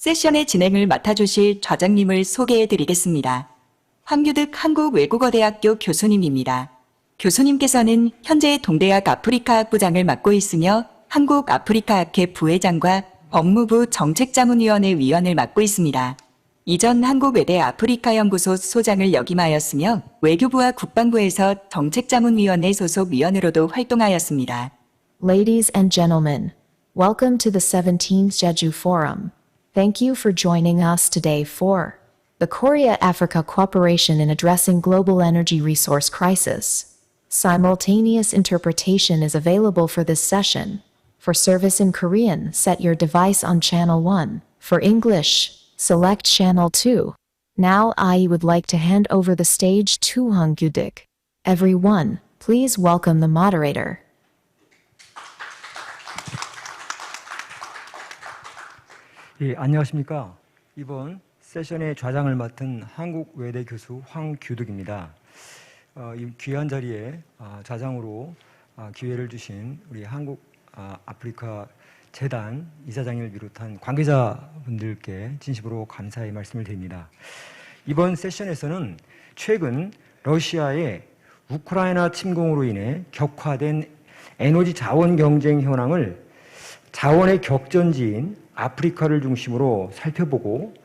세션의 진행을 맡아주실 좌장님을 소개해드리겠습니다. 황규득 한국외국어대학교 교수님입니다. 교수님께서는 현재 동대학 아프리카학 부장을 맡고 있으며 한국아프리카학회 부회장과 법무부 정책자문위원회 위원을 맡고 있습니다. 이전 한국외대 아프리카연구소 소장을 역임하였으며 외교부와 국방부에서 정책자문위원회 소속 위원으로도 활동하였습니다. Ladies and gentlemen, welcome to the 17th Jeju Forum. Thank you for joining us today for the Korea-Africa Cooperation in Addressing Global Energy Resource Crisis. Simultaneous interpretation is available for this session. For service in Korean, set your device on channel 1. For English, select channel 2. Now I would like to hand over the stage to Hung Dik. Everyone, please welcome the moderator. 예, 안녕하십니까. 이번 세션의 좌장을 맡은 한국외대 교수 황규득입니다. 이 귀한 자리에 좌장으로 기회를 주신 우리 한국 아프리카 재단 이사장님을 비롯한 관계자분들께 진심으로 감사의 말씀을 드립니다. 이번 세션에서는 최근 러시아의 우크라이나 침공으로 인해 격화된 에너지 자원 경쟁 현황을 자원의 격전지인 아프리카를 중심으로 살펴보고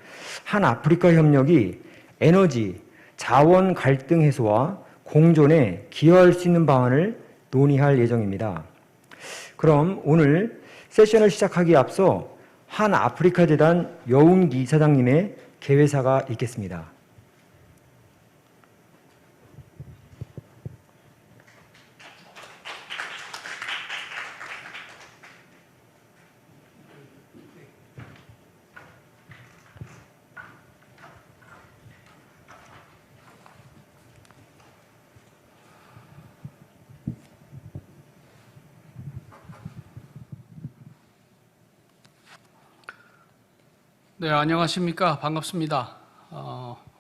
한 아프리카 협력이 에너지, 자원 갈등 해소와 공존에 기여할 수 있는 방안을 논의할 예정입니다. 그럼 오늘 세션을 시작하기에 앞서 한 아프리카 재단 여운기 이사장님의 개회사가 있겠습니다. 네, 안녕하십니까. 반갑습니다.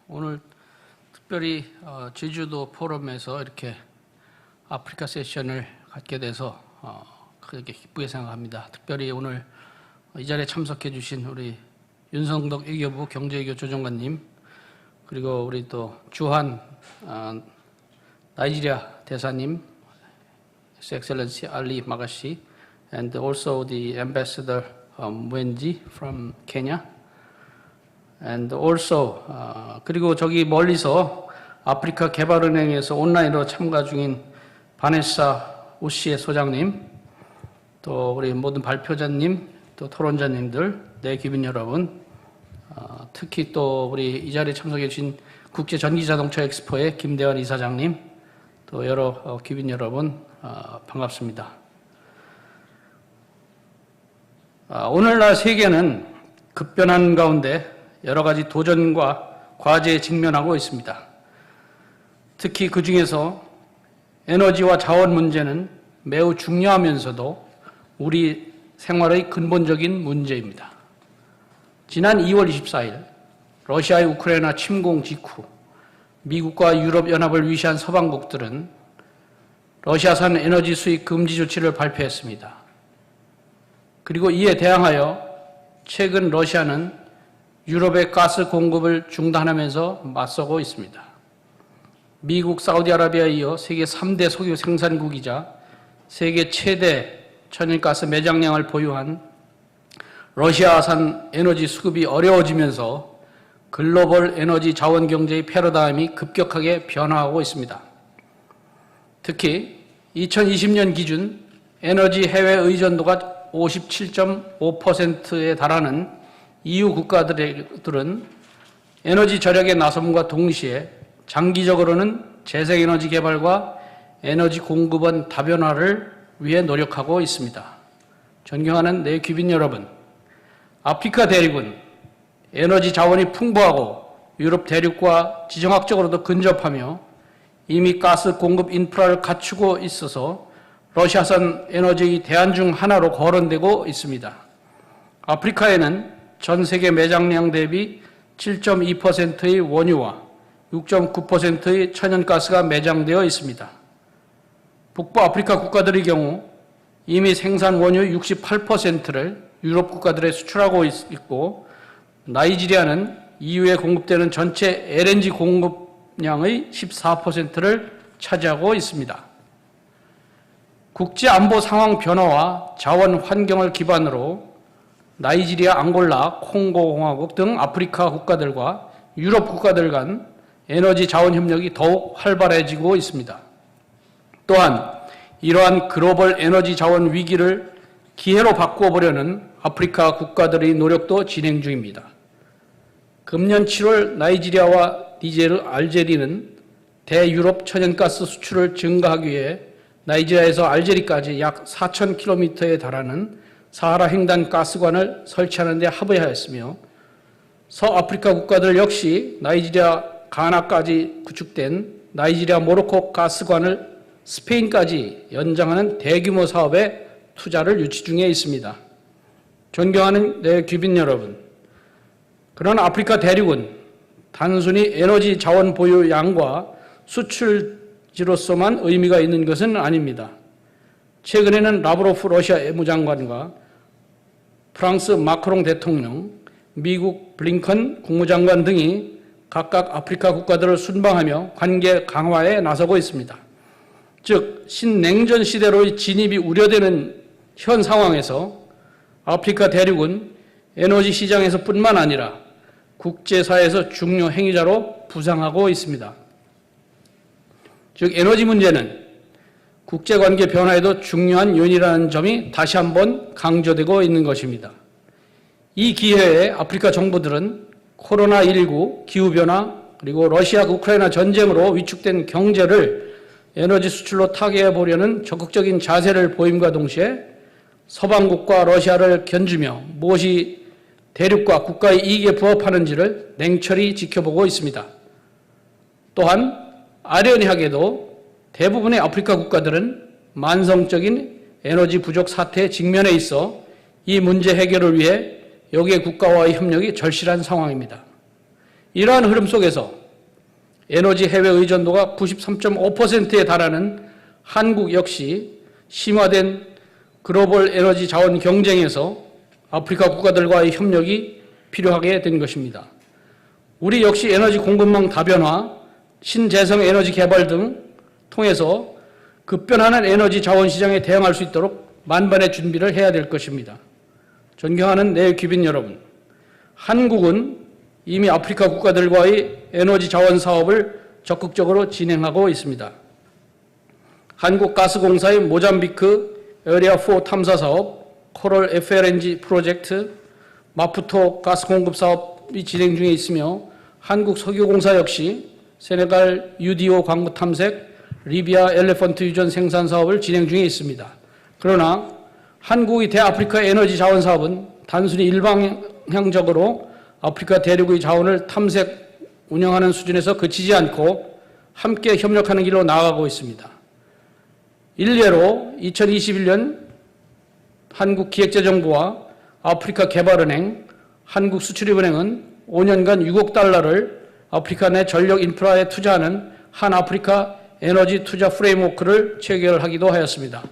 오늘 특별히 제주도 포럼에서 이렇게 아프리카 세션을 갖게 돼서 크게 기쁘게 생각합니다. 특별히 오늘 이 자리에 참석해 주신 우리 윤성덕 외교부 경제외교 조정관님, 그리고 우리 또 주한 나이지리아 대사님, His Excellency Ali Magashi, and also the Ambassador Mwenji from Kenya. And also 그리고 저기 멀리서 아프리카 개발은행에서 온라인으로 참가 중인 바네사 우시의 소장님, 또 우리 모든 발표자님, 또 토론자님들, 네 귀빈 여러분, 특히 또 우리 이 자리에 참석해 주신 국제 전기자동차 엑스포의 김대환 이사장님, 또 여러 귀빈 여러분 반갑습니다. 오늘날 세계는 급변한 가운데 여러 가지 도전과 과제에 직면하고 있습니다. 특히 그 중에서 에너지와 자원 문제는 매우 중요하면서도 우리 생활의 근본적인 문제입니다. 지난 2월 24일 러시아의 우크라이나 침공 직후 미국과 유럽연합을 위시한 서방국들은 러시아산 에너지 수입 금지 조치를 발표했습니다. 그리고 이에 대항하여 최근 러시아는 유럽의 가스 공급을 중단하면서 맞서고 있습니다. 미국, 사우디아라비아에 이어 세계 3대 석유 생산국이자 세계 최대 천연가스 매장량을 보유한 러시아산 에너지 수급이 어려워지면서 글로벌 에너지 자원 경제의 패러다임이 급격하게 변화하고 있습니다. 특히 2020년 기준 에너지 해외 의존도가 57.5%에 달하는 EU 국가들은 에너지 절약의 나섬과 동시에 장기적으로는 재생에너지 개발과 에너지 공급원 다변화를 위해 노력하고 있습니다. 존경하는 내 귀빈 여러분, 아프리카 대륙은 에너지 자원이 풍부하고 유럽 대륙과 지정학적으로도 근접하며 이미 가스 공급 인프라를 갖추고 있어서 러시아산 에너지의 대안 중 하나로 거론되고 있습니다. 아프리카에는 전 세계 매장량 대비 7.2%의 원유와 6.9%의 천연가스가 매장되어 있습니다. 북부 아프리카 국가들의 경우 이미 생산 원유 68%를 유럽 국가들에 수출하고 있고 나이지리아는 EU에 공급되는 전체 LNG 공급량의 14%를 차지하고 있습니다. 국제안보 상황 변화와 자원 환경을 기반으로 나이지리아, 앙골라, 콩고공화국 등 아프리카 국가들과 유럽 국가들 간 에너지 자원 협력이 더욱 활발해지고 있습니다. 또한 이러한 글로벌 에너지 자원 위기를 기회로 바꾸어 보려는 아프리카 국가들의 노력도 진행 중입니다. 금년 7월 나이지리아와 니제르, 알제리는 대유럽 천연가스 수출을 증가하기 위해 나이지리아에서 알제리까지 약 4,000km에 달하는 사하라 횡단 가스관을 설치하는 데 합의하였으며 서아프리카 국가들 역시 나이지리아, 가나까지 구축된 나이지리아 모로코 가스관을 스페인까지 연장하는 대규모 사업에 투자를 유치 중에 있습니다. 존경하는 내 귀빈 여러분, 그러나 아프리카 대륙은 단순히 에너지 자원 보유 양과 수출지로서만 의미가 있는 것은 아닙니다. 최근에는 라브로프 러시아 외무장관과 프랑스 마크롱 대통령, 미국 블링컨 국무장관 등이 각각 아프리카 국가들을 순방하며 관계 강화에 나서고 있습니다. 즉, 신냉전 시대로의 진입이 우려되는 현 상황에서 아프리카 대륙은 에너지 시장에서 뿐만 아니라 국제사회에서 중요 행위자로 부상하고 있습니다. 즉, 에너지 문제는 국제관계 변화에도 중요한 요인이라는 점이 다시 한번 강조되고 있는 것입니다. 이 기회에 아프리카 정부들은 코로나19, 기후변화, 그리고 러시아 우크라이나 전쟁으로 위축된 경제를 에너지 수출로 타개해 보려는 적극적인 자세를 보임과 동시에 서방국과 러시아를 견주며 무엇이 대륙과 국가의 이익에 부합하는지를 냉철히 지켜보고 있습니다. 또한 아이러니하게도 대부분의 아프리카 국가들은 만성적인 에너지 부족 사태에 직면해 있어 이 문제 해결을 위해 여기의 국가와의 협력이 절실한 상황입니다. 이러한 흐름 속에서 에너지 해외 의존도가 93.5%에 달하는 한국 역시 심화된 글로벌 에너지 자원 경쟁에서 아프리카 국가들과의 협력이 필요하게 된 것입니다. 우리 역시 에너지 공급망 다변화, 신재생 에너지 개발 등 통해서 급변하는 에너지 자원 시장에 대응할 수 있도록 만반의 준비를 해야 될 것입니다. 존경하는 내 귀빈 여러분, 한국은 이미 아프리카 국가들과의 에너지 자원 사업을 적극적으로 진행하고 있습니다. 한국가스공사의 모잠비크 에어리아4 탐사 사업, 코럴 FLNG 프로젝트, 마푸토 가스 공급 사업이 진행 중에 있으며 한국석유공사 역시 세네갈 UDO 광부 탐색, 리비아 엘레펀트 유전 생산 사업을 진행 중에 있습니다. 그러나 한국의 대아프리카 에너지 자원 사업은 단순히 일방향적으로 아프리카 대륙의 자원을 탐색, 운영하는 수준에서 그치지 않고 함께 협력하는 길로 나아가고 있습니다. 일례로 2021년 한국기획재정부와 아프리카 개발은행, 한국수출입은행은 5년간 6억 달러를 아프리카 내 전력 인프라에 투자하는 한 아프리카 에너지 투자 프레임워크를 체결하기도 하였습니다.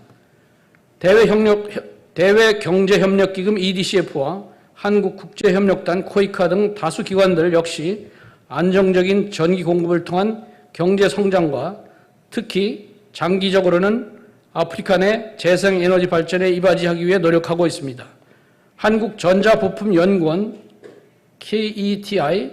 대외경제협력기금 EDCF와 한국국제협력단 코이카 등 다수 기관들 역시 안정적인 전기 공급을 통한 경제 성장과 특히 장기적으로는 아프리카 내 재생에너지 발전에 이바지하기 위해 노력하고 있습니다. 한국전자부품연구원 KETI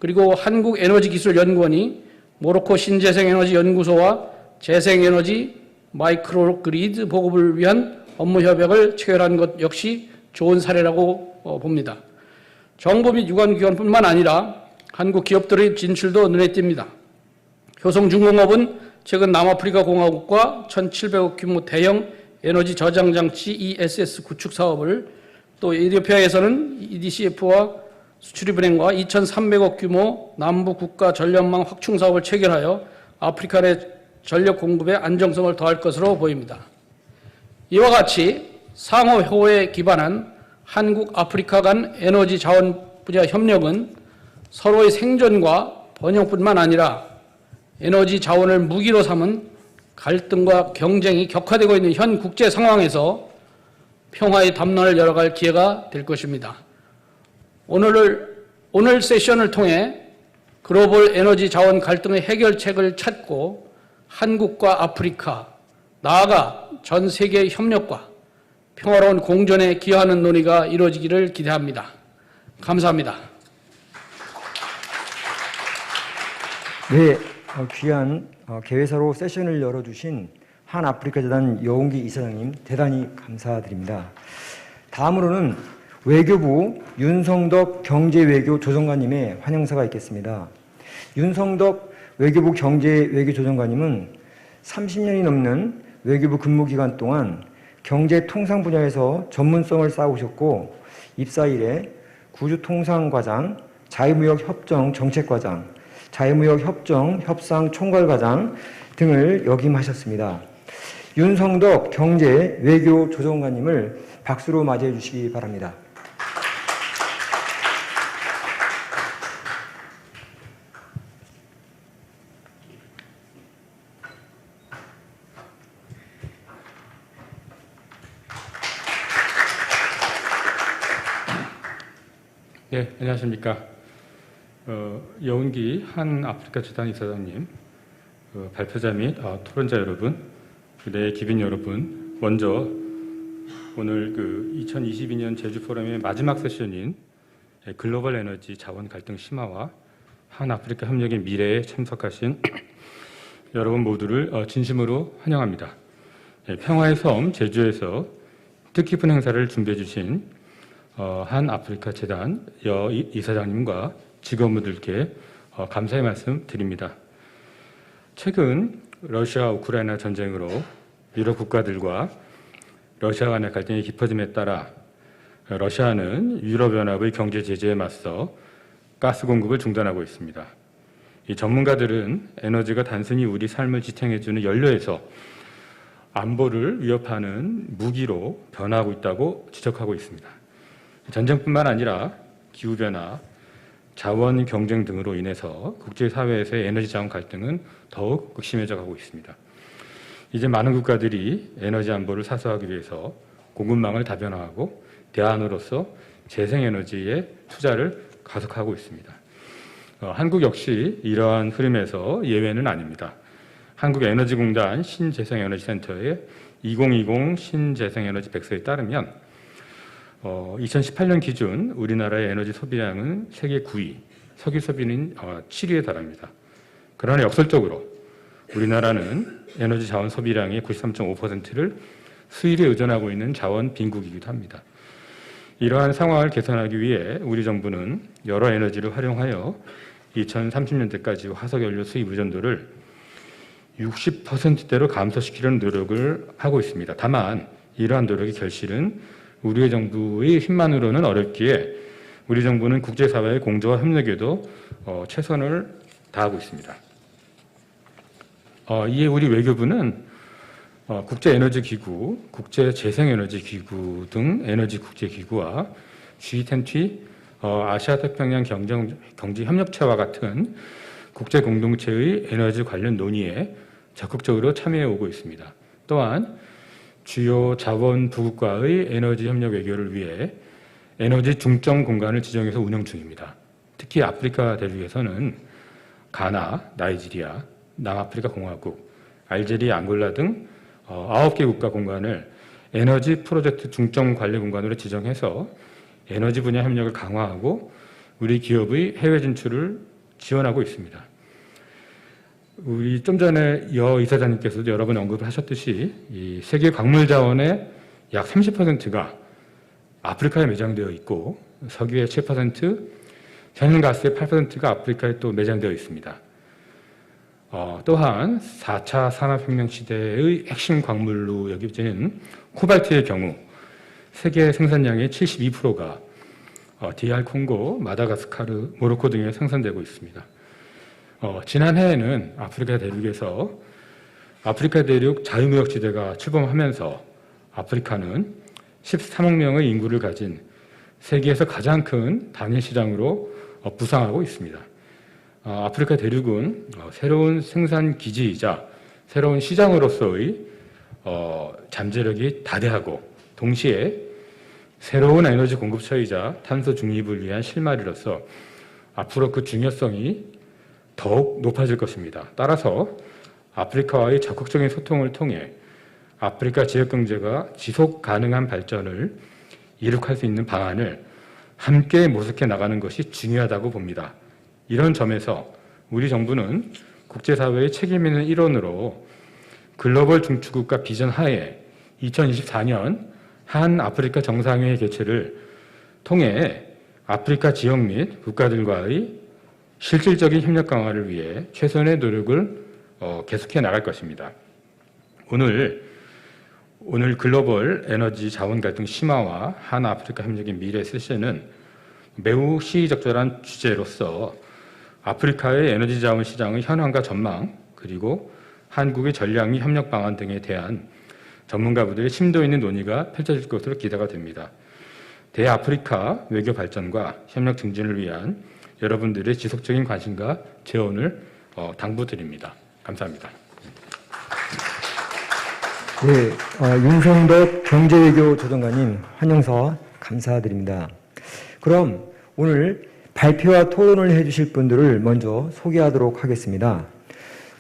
그리고 한국에너지기술연구원이 모로코 신재생에너지 연구소와 재생에너지 마이크로그리드 보급을 위한 업무 협약을 체결한 것 역시 좋은 사례라고 봅니다. 정부 및 유관기관뿐만 아니라 한국 기업들의 진출도 눈에 띕니다. 효성중공업은 최근 남아프리카 공화국과 1,700억 규모 대형 에너지 저장 장치 ESS 구축 사업을, 또 에티오피아에서는 EDCF와 수출입은행과 2,300억 규모 남부 국가 전력망 확충 사업을 체결하여 아프리카 내 전력 공급의 안정성을 더할 것으로 보입니다. 이와 같이 상호 효에 기반한 한국 아프리카 간 에너지 자원 분야 협력은 서로의 생존과 번영뿐만 아니라 에너지 자원을 무기로 삼은 갈등과 경쟁이 격화되고 있는 현 국제 상황에서 평화의 담론을 열어갈 기회가 될 것입니다. 오늘을 오늘 세션을 통해 글로벌 에너지 자원 갈등의 해결책을 찾고 한국과 아프리카, 나아가 전 세계의 협력과 평화로운 공존에 기여하는 논의가 이루어지기를 기대합니다. 감사합니다. 네, 귀한 개회사로 세션을 열어주신 한 아프리카 재단 여운기 이사장님 대단히 감사드립니다. 다음으로는 외교부 윤성덕 경제외교 조정관님의 환영사가 있겠습니다. 윤성덕 외교부 경제외교 조정관님은 30년이 넘는 외교부 근무 기간 동안 경제 통상 분야에서 전문성을 쌓으셨고 입사 이래 구주통상과장, 자유무역협정 정책과장, 자유무역협정 협상 총괄과장 등을 역임하셨습니다. 윤성덕 경제 외교 조정관님을 박수로 맞이해 주시기 바랍니다. 네, 안녕하십니까. 여운기 한 아프리카 재단 이사장님, 발표자 및 토론자 여러분, 네, 기빈 여러분, 먼저 오늘 2022년 제주 포럼의 마지막 세션인 글로벌 에너지 자원 갈등 심화와 한 아프리카 협력의 미래에 참석하신 여러분 모두를 진심으로 환영합니다. 평화의 섬 제주에서 뜻깊은 행사를 준비해 주신 한 아프리카 재단 여 이사장님과 직원분들께 감사의 말씀 드립니다. 최근 러시아 우크라이나 전쟁으로 유럽 국가들과 러시아 간의 갈등이 깊어짐에 따라 러시아는 유럽연합의 경제 제재에 맞서 가스 공급을 중단하고 있습니다. 이 전문가들은 에너지가 단순히 우리 삶을 지탱해주는 연료에서 안보를 위협하는 무기로 변화하고 있다고 지적하고 있습니다. 전쟁뿐만 아니라 기후변화, 자원 경쟁 등으로 인해서 국제사회에서의 에너지 자원 갈등은 더욱 극심해져 가고 있습니다. 이제 많은 국가들이 에너지 안보를 사수하기 위해서 공급망을 다변화하고 대안으로서 재생에너지에 투자를 가속하고 있습니다. 한국 역시 이러한 흐름에서 예외는 아닙니다. 한국에너지공단 신재생에너지센터의 2020 신재생에너지 백서에 따르면 2018년 기준 우리나라의 에너지 소비량은 세계 9위, 석유 소비는 7위에 달합니다. 그러나 역설적으로 우리나라는 에너지 자원 소비량의 93.5%를 수입에 의존하고 있는 자원 빈국이기도 합니다. 이러한 상황을 개선하기 위해 우리 정부는 여러 에너지를 활용하여 2030년대까지 화석연료 수입 의존도를 60%대로 감소시키려는 노력을 하고 있습니다. 다만 이러한 노력의 결실은 우리 정부의 힘만으로는 어렵기에 우리 정부는 국제사회의 공조와 협력에도 최선을 다하고 있습니다. 이에 우리 외교부는 국제에너지기구, 국제재생에너지기구 등 에너지국제기구와 G20, 아시아태평양 경제협력체와 같은 국제공동체의 에너지 관련 논의에 적극적으로 참여해 오고 있습니다. 또한 주요 자원 부국과의 에너지 협력 외교를 위해 에너지 중점 공간을 지정해서 운영 중입니다. 특히 아프리카 대륙에서는 가나, 나이지리아, 남아프리카 공화국, 알제리아, 앙골라 등 9개 국가 공간을 에너지 프로젝트 중점 관리 공간으로 지정해서 에너지 분야 협력을 강화하고 우리 기업의 해외 진출을 지원하고 있습니다. 우리 좀 전에 여 이사장님께서도 여러 번 언급을 하셨듯이 이 세계 광물 자원의 약 30%가 아프리카에 매장되어 있고 석유의 7%,天然가스의 8%가 아프리카에 또 매장되어 있습니다. 또한 4차 산업혁명 시대의 핵심 광물로 여겨지는 코발트의 경우 세계 생산량의 72%가 DR 콩고, 마다가스카르, 모로코 등에 생산되고 있습니다. 지난해에는 아프리카 대륙에서 아프리카 대륙 자유무역지대가 출범하면서 아프리카는 13억 명의 인구를 가진 세계에서 가장 큰 단일 시장으로 부상하고 있습니다. 아프리카 대륙은 새로운 생산 기지이자 새로운 시장으로서의 잠재력이 다대하고 동시에 새로운 에너지 공급처이자 탄소 중립을 위한 실마리로서 앞으로 그 중요성이 더욱 높아질 것입니다. 따라서 아프리카와의 적극적인 소통을 통해 아프리카 지역 경제가 지속 가능한 발전을 이룩할 수 있는 방안을 함께 모색해 나가는 것이 중요하다고 봅니다. 이런 점에서 우리 정부는 국제사회의 책임 있는 일원으로 글로벌 중추국가 비전 하에 2024년 한 아프리카 정상회의 개최를 통해 아프리카 지역 및 국가들과의 실질적인 협력 강화를 위해 최선의 노력을 계속해 나갈 것입니다. 오늘 글로벌 에너지 자원 갈등 심화와 한 아프리카 협력의 미래 세션은 매우 시의적절한 주제로서 아프리카의 에너지 자원 시장의 현황과 전망, 그리고 한국의 전략 및 협력 방안 등에 대한 전문가분들의 심도 있는 논의가 펼쳐질 것으로 기대가 됩니다. 대아프리카 외교 발전과 협력 증진을 위한 여러분들의 지속적인 관심과 재원을 당부드립니다. 감사합니다. 네, 윤성덕 경제외교 조정관님 환영서 감사드립니다. 그럼 오늘 발표와 토론을 해주실 분들을 먼저 소개하도록 하겠습니다.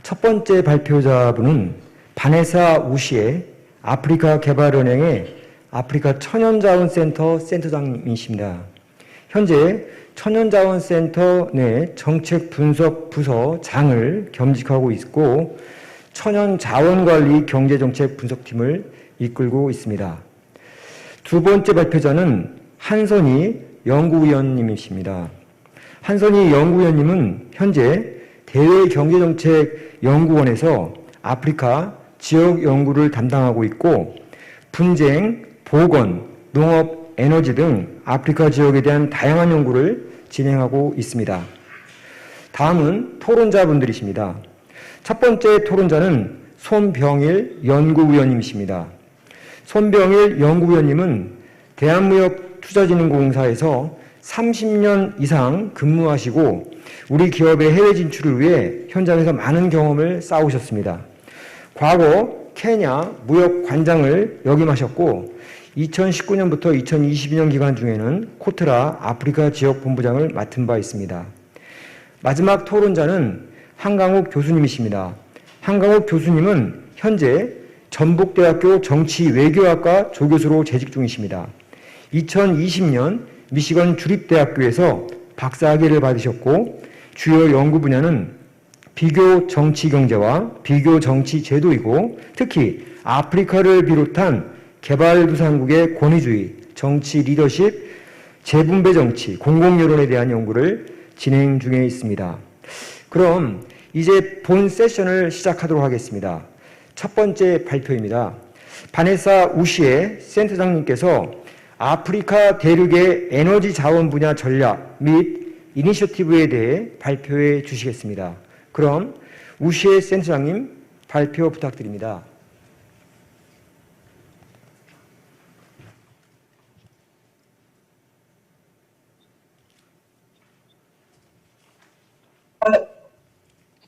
첫 번째 발표자분은 바네사 우시의 아프리카 개발은행의 아프리카 천연자원센터 센터장님이십니다. 현재 천연자원센터 내 정책 분석 부서장을 겸직하고 있고 천연자원관리 경제정책 분석팀을 이끌고 있습니다. 두 번째 발표자는 한선희 연구위원님이십니다. 한선희 연구위원님은 현재 대외경제정책연구원에서 아프리카 지역 연구를 담당하고 있고 분쟁, 보건, 농업, 에너지 등 아프리카 지역에 대한 다양한 연구를 진행하고 있습니다. 다음은 토론자분들이십니다. 첫 번째 토론자는 손병일 연구위원님이십니다. 손병일 연구위원님은 대한무역투자진흥공사에서 30년 이상 근무하시고 우리 기업의 해외 진출을 위해 현장에서 많은 경험을 쌓으셨습니다. 과거 케냐 무역관장을 역임하셨고 2019년부터 2022년 기간 중에는 코트라 아프리카 지역 본부장을 맡은 바 있습니다. 마지막 토론자는 한강욱 교수님이십니다. 한강욱 교수님은 현재 전북대학교 정치외교학과 조교수로 재직 중이십니다. 2020년 미시건 주립대학교에서 박사학위를 받으셨고 주요 연구 분야는 비교 정치 경제와 비교 정치 제도이고 특히 아프리카를 비롯한 개발도상국의 권위주의, 정치 리더십, 재분배 정치, 공공여론에 대한 연구를 진행 중에 있습니다. 그럼 이제 본 세션을 시작하도록 하겠습니다. 첫 번째 발표입니다. 바네사 우시의 센터장님께서 아프리카 대륙의 에너지 자원 분야 전략 및 이니셔티브에 대해 발표해 주시겠습니다. 그럼 우시의 센터장님 발표 부탁드립니다.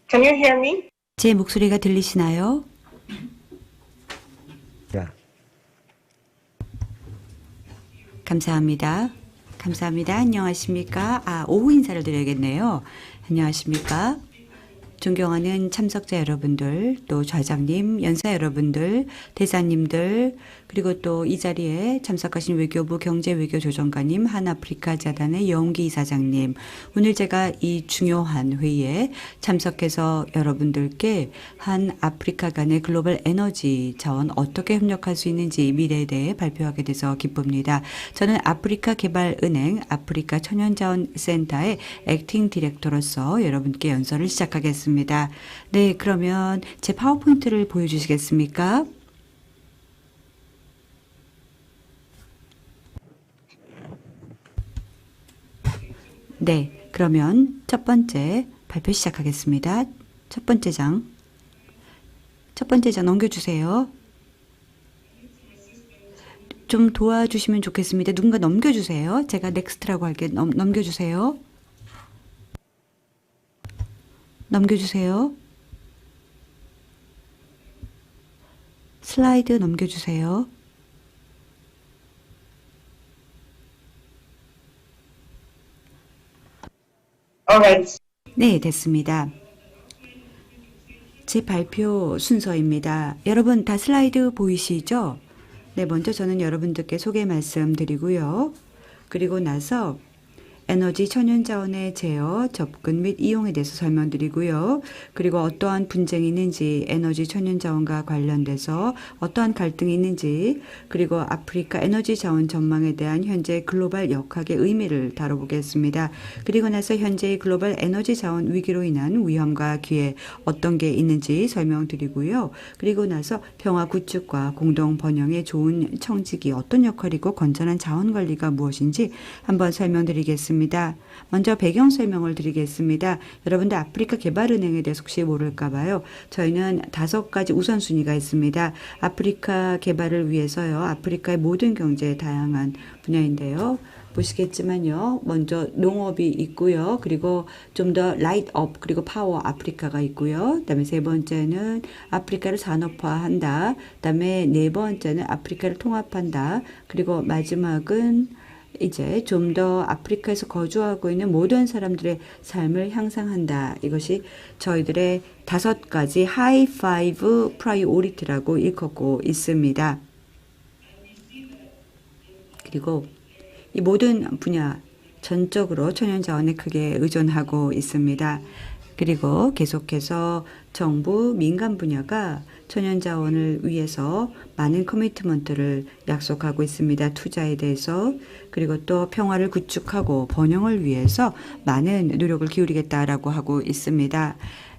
Can you hear me? 제 목소리가 들리시나요? 야. 감사합니다. 감사합니다. 안녕하십니까? 오후 인사를 드려야겠네요. 안녕하십니까? 존경하는 참석자 여러분들, 또 좌장님, 연사 여러분들, 대사님들, 그리고 또 이 자리에 참석하신 외교부 경제외교조정관님, 한아프리카 재단의 여운기 이사장님, 오늘 제가 이 중요한 회의에 참석해서 여러분들께 한 아프리카 간의 글로벌 에너지 자원 어떻게 협력할 수 있는지 미래에 대해 발표하게 돼서 기쁩니다. 저는 아프리카 개발은행 아프리카 천연자원센터의 액팅 디렉터로서 여러분께 연설을 시작하겠습니다. 네, 그러면 제 파워포인트를 보여주시겠습니까? 네, 그러면 첫 번째 발표 시작하겠습니다. 첫 번째 장 넘겨주세요. 좀 도와주시면 좋겠습니다. 누군가 넘겨주세요. 제가 넥스트라고 할게요. 넘겨주세요. 넘겨주세요. 슬라이드 넘겨주세요. All right. 네, 됐습니다. 제 발표 순서입니다. 여러분 다 슬라이드 보이시죠? 네, 먼저 저는 여러분들께 소개 말씀드리고요. 그리고 나서 에너지 천연자원의 제어, 접근 및 이용에 대해서 설명드리고요. 그리고 어떠한 분쟁이 있는지, 에너지 천연자원과 관련돼서 어떠한 갈등이 있는지, 그리고 아프리카 에너지 자원 전망에 대한 현재 글로벌 역학의 의미를 다뤄보겠습니다. 그리고 나서 현재의 글로벌 에너지 자원 위기로 인한 위험과 기회 어떤 게 있는지 설명드리고요. 그리고 나서 평화 구축과 공동 번영의 좋은 청지기 어떤 역할이고 건전한 자원 관리가 무엇인지 한번 설명드리겠습니다. 먼저 배경 설명을 드리겠습니다. 여러분들 아프리카 개발은행에 대해서 혹시 모를까 봐요. 저희는 5가지 우선순위가 있습니다. 아프리카 개발을 위해서요. 아프리카의 모든 경제의 다양한 분야인데요. 보시겠지만요. 먼저 농업이 있고요. 그리고 좀 더 라이트업 그리고 파워 아프리카가 있고요. 그다음에 세 번째는 아프리카를 산업화한다. 그다음에 네 번째는 아프리카를 통합한다. 그리고 마지막은 이제 좀 더 아프리카에서 거주하고 있는 모든 사람들의 삶을 향상한다. 이것이 저희들의 5가지 하이 파이브 프라이오리티라고 일컫고 있습니다. 그리고 이 모든 분야 전적으로 천연자원에 크게 의존하고 있습니다. 그리고 계속해서 정부, 민간 분야가 천연자원을 위해서 많은 커미트먼트를 약속하고 있습니다. 투자에 대해서. 그리고 또 평화를 구축하고 번영을 위해서 많은 노력을 기울이겠다라고 하고 있습니다.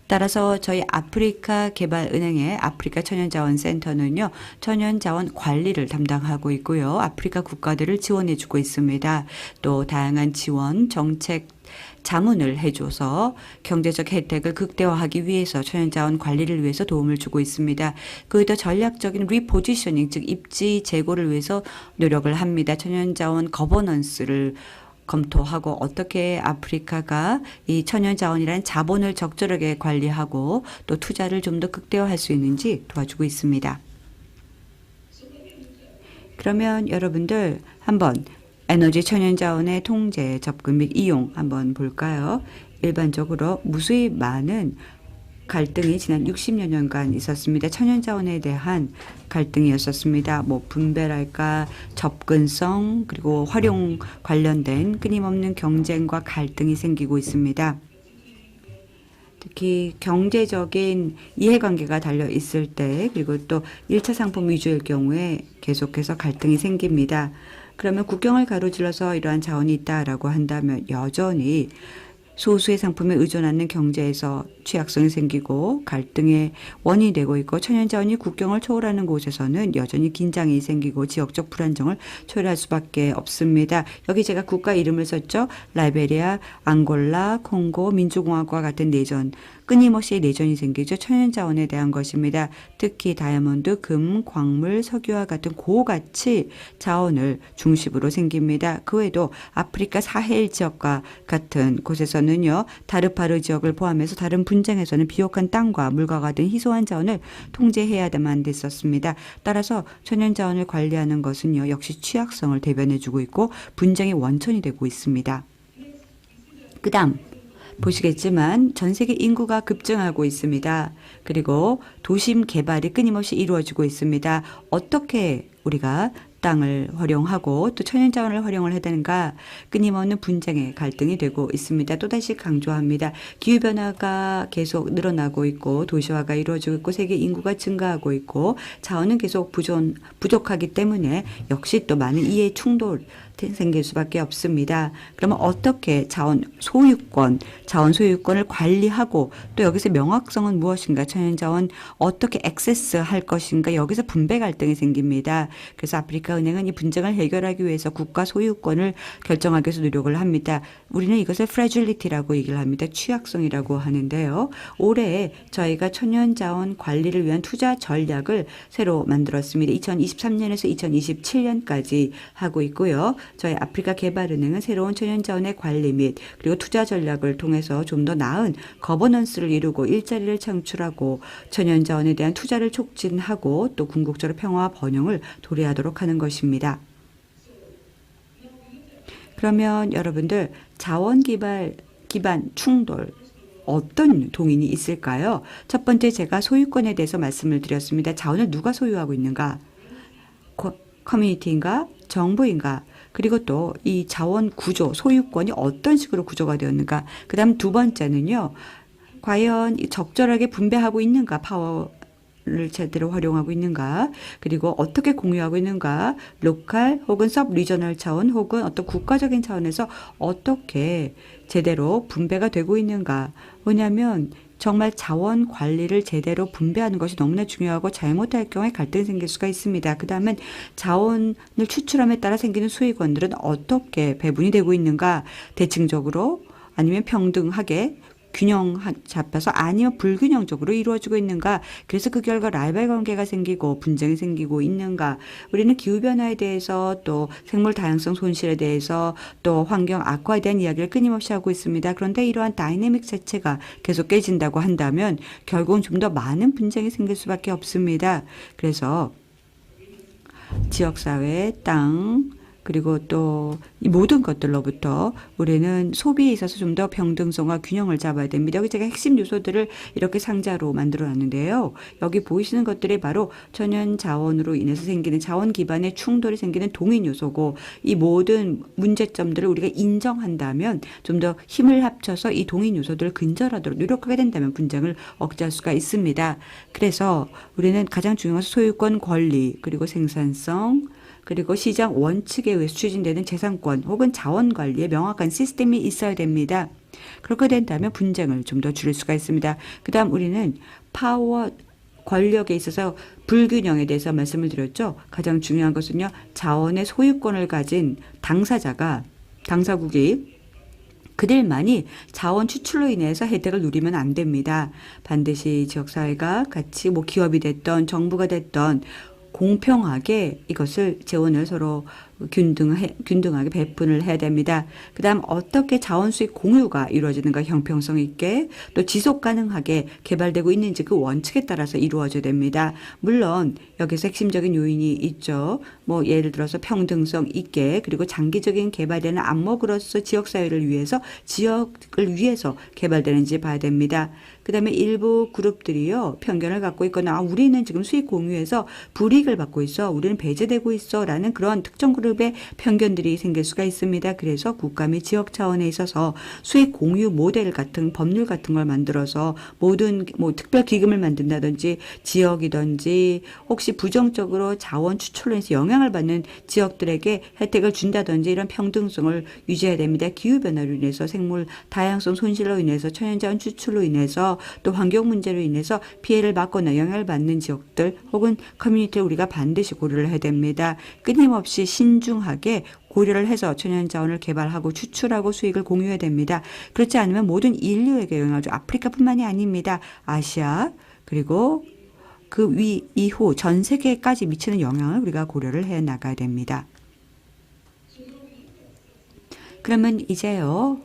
따라서 저희 아프리카 개발은행의 아프리카 천연자원센터는요. 천연자원 관리를 담당하고 있고요. 아프리카 국가들을 지원해주고 있습니다. 또 다양한 지원, 정책, 자문을 해줘서 경제적 혜택을 극대화하기 위해서 천연자원 관리를 위해서 도움을 주고 있습니다. 그더 전략적인 리포지셔닝, 즉 입지 재고를 위해서 노력을 합니다. 천연자원 거버넌스를 검토하고 어떻게 아프리카가 이 천연자원이라는 자본을 적절하게 관리하고 또 투자를 좀 더 극대화할 수 있는지 도와주고 있습니다. 그러면 여러분들 한번 에너지 천연자원의 통제, 접근 및 이용 한번 볼까요? 일반적으로 무수히 많은 갈등이 지난 60여 년간 있었습니다. 천연자원에 대한 갈등이었었습니다. 뭐 분배랄까, 접근성, 그리고 활용 관련된 끊임없는 경쟁과 갈등이 생기고 있습니다. 특히 경제적인 이해관계가 달려 있을 때, 그리고 또 1차 상품 위주일 경우에 계속해서 갈등이 생깁니다. 그러면 국경을 가로질러서 이러한 자원이 있다라고 한다면 여전히 소수의 상품에 의존하는 경제에서 취약성이 생기고 갈등의 원인이 되고 있고 천연자원이 국경을 초월하는 곳에서는 여전히 긴장이 생기고 지역적 불안정을 초래할 수밖에 없습니다. 여기 제가 국가 이름을 썼죠. 라이베리아, 앙골라, 콩고, 민주공화국과 같은 내전, 끊임없이 내전이 생기죠. 천연자원에 대한 것입니다. 특히 다이아몬드, 금, 광물, 석유와 같은 고가치 자원을 중심으로 생깁니다. 그 외에도 아프리카 사헬 지역과 같은 곳에서는요. 다르파르 지역을 포함해서 다른 분쟁에서는 비옥한 땅과 물과 같은 희소한 자원을 통제해야만 됐었습니다. 따라서 천연자원을 관리하는 것은요. 역시 취약성을 대변해주고 있고 분쟁의 원천이 되고 있습니다. 그 다음 보시겠지만 전 세계 인구가 급증하고 있습니다. 그리고 도심 개발이 끊임없이 이루어지고 있습니다. 어떻게 우리가 땅을 활용하고 또 천연자원을 활용을 해야 되는가 끊임없는 분쟁의 갈등이 되고 있습니다. 또다시 강조합니다. 기후변화가 계속 늘어나고 있고 도시화가 이루어지고 있고 세계 인구가 증가하고 있고 자원은 계속 부족하기 때문에 역시 또 많은 이해 충돌 생길 수밖에 없습니다. 그러면 어떻게 자원 소유권을 관리하고 또 여기서 명확성은 무엇인가 천연자원 어떻게 액세스할 것인가 여기서 분배 갈등이 생깁니다. 그래서 아프리카 은행은 이 분쟁을 해결하기 위해서 국가 소유권을 결정하기 위해서 노력을 합니다. 우리는 이것을 fragility라고 얘기를 합니다. 취약성이라고 하는데요. 올해 저희가 천연자원 관리를 위한 투자 전략을 새로 만들었습니다. 2023년에서 2027년까지 하고 있고요. 저희 아프리카 개발은행은 새로운 천연자원의 관리 및 그리고 투자 전략을 통해서 좀 더 나은 거버넌스를 이루고 일자리를 창출하고 천연자원에 대한 투자를 촉진하고 또 궁극적으로 평화와 번영을 도래하도록 하는 것입니다. 그러면 여러분들 자원 기반 충돌 어떤 동인이 있을까요? 첫 번째 제가 소유권에 대해서 말씀을 드렸습니다. 자원을 누가 소유하고 있는가? 커뮤니티인가? 정부인가? 그리고 또 이 자원 구조, 소유권이 어떤 식으로 구조가 되었는가? 그 다음 두 번째는요. 과연 적절하게 분배하고 있는가? 파워를 제대로 활용하고 있는가? 그리고 어떻게 공유하고 있는가? 로컬 혹은 서브 리저널 차원 혹은 어떤 국가적인 차원에서 어떻게 제대로 분배가 되고 있는가? 왜냐하면 정말 자원 관리를 제대로 분배하는 것이 너무나 중요하고 잘못할 경우에 갈등이 생길 수가 있습니다. 그 다음엔 자원을 추출함에 따라 생기는 수익원들은 어떻게 배분이 되고 있는가? 대칭적으로 아니면 평등하게 균형 잡혀서 아니면 불균형적으로 이루어지고 있는가. 그래서 그 결과 라이벌 관계가 생기고 분쟁이 생기고 있는가. 우리는 기후변화에 대해서 또 생물 다양성 손실에 대해서 또 환경 악화에 대한 이야기를 끊임없이 하고 있습니다. 그런데 이러한 다이내믹 자체가 계속 깨진다고 한다면 결국은 좀 더 많은 분쟁이 생길 수밖에 없습니다. 그래서 지역사회, 땅, 그리고 또 이 모든 것들로부터 우리는 소비에 있어서 좀 더 평등성과 균형을 잡아야 됩니다. 여기 제가 핵심 요소들을 이렇게 상자로 만들어 놨는데요. 여기 보이시는 것들이 바로 천연 자원으로 인해서 생기는 자원 기반의 충돌이 생기는 동인 요소고 이 모든 문제점들을 우리가 인정한다면 좀 더 힘을 합쳐서 이 동인 요소들을 근절하도록 노력하게 된다면 분쟁을 억제할 수가 있습니다. 그래서 우리는 가장 중요한 소유권 권리 그리고 생산성 그리고 시장 원칙에 의해서 추진되는 재산권 혹은 자원 관리에 명확한 시스템이 있어야 됩니다. 그렇게 된다면 분쟁을 좀 더 줄일 수가 있습니다. 그 다음 우리는 파워 권력에 있어서 불균형에 대해서 말씀을 드렸죠. 가장 중요한 것은요. 자원의 소유권을 가진 당사국이 그들만이 자원 추출로 인해서 혜택을 누리면 안 됩니다. 반드시 지역사회가 같이 뭐 기업이 됐던 정부가 됐던 공평하게 이것을 재원을 서로 균등하게 배분을 해야 됩니다. 그 다음 어떻게 자원 수익 공유가 이루어지는가 형평성 있게 또 지속 가능하게 개발되고 있는지 그 원칙에 따라서 이루어져야 됩니다. 물론 여기서 핵심적인 요인이 있죠. 뭐 예를 들어서 평등성 있게 그리고 장기적인 개발되는 안목으로서 지역사회를 위해서 지역을 위해서 개발되는지 봐야 됩니다. 그 다음에 일부 그룹들이요. 편견을 갖고 있거나 우리는 지금 수익 공유에서 불이익을 받고 있어. 우리는 배제되고 있어. 라는 그런 특정 그룹의 편견들이 생길 수가 있습니다. 그래서 국가 및 지역 차원에 있어서 수익 공유 모델 같은 법률 같은 걸 만들어서 모든 뭐 특별 기금을 만든다든지 지역이든지 혹시 부정적으로 자원 추출로 인해서 영향을 받는 지역들에게 혜택을 준다든지 이런 평등성을 유지해야 됩니다. 기후변화로 인해서 생물 다양성 손실로 인해서 천연자원 추출로 인해서 또 환경 문제로 인해서 피해를 받거나 영향을 받는 지역들 혹은 커뮤니티를 우리가 반드시 고려를 해야 됩니다. 끊임없이 신중하게 고려를 해서 천연자원을 개발하고 추출하고 수익을 공유해야 됩니다. 그렇지 않으면 모든 인류에게 영향을 줘. 아프리카뿐만이 아닙니다. 아시아 그리고 그 이후 전 세계까지 미치는 영향을 우리가 고려를 해 나가야 됩니다. 그러면 이제요.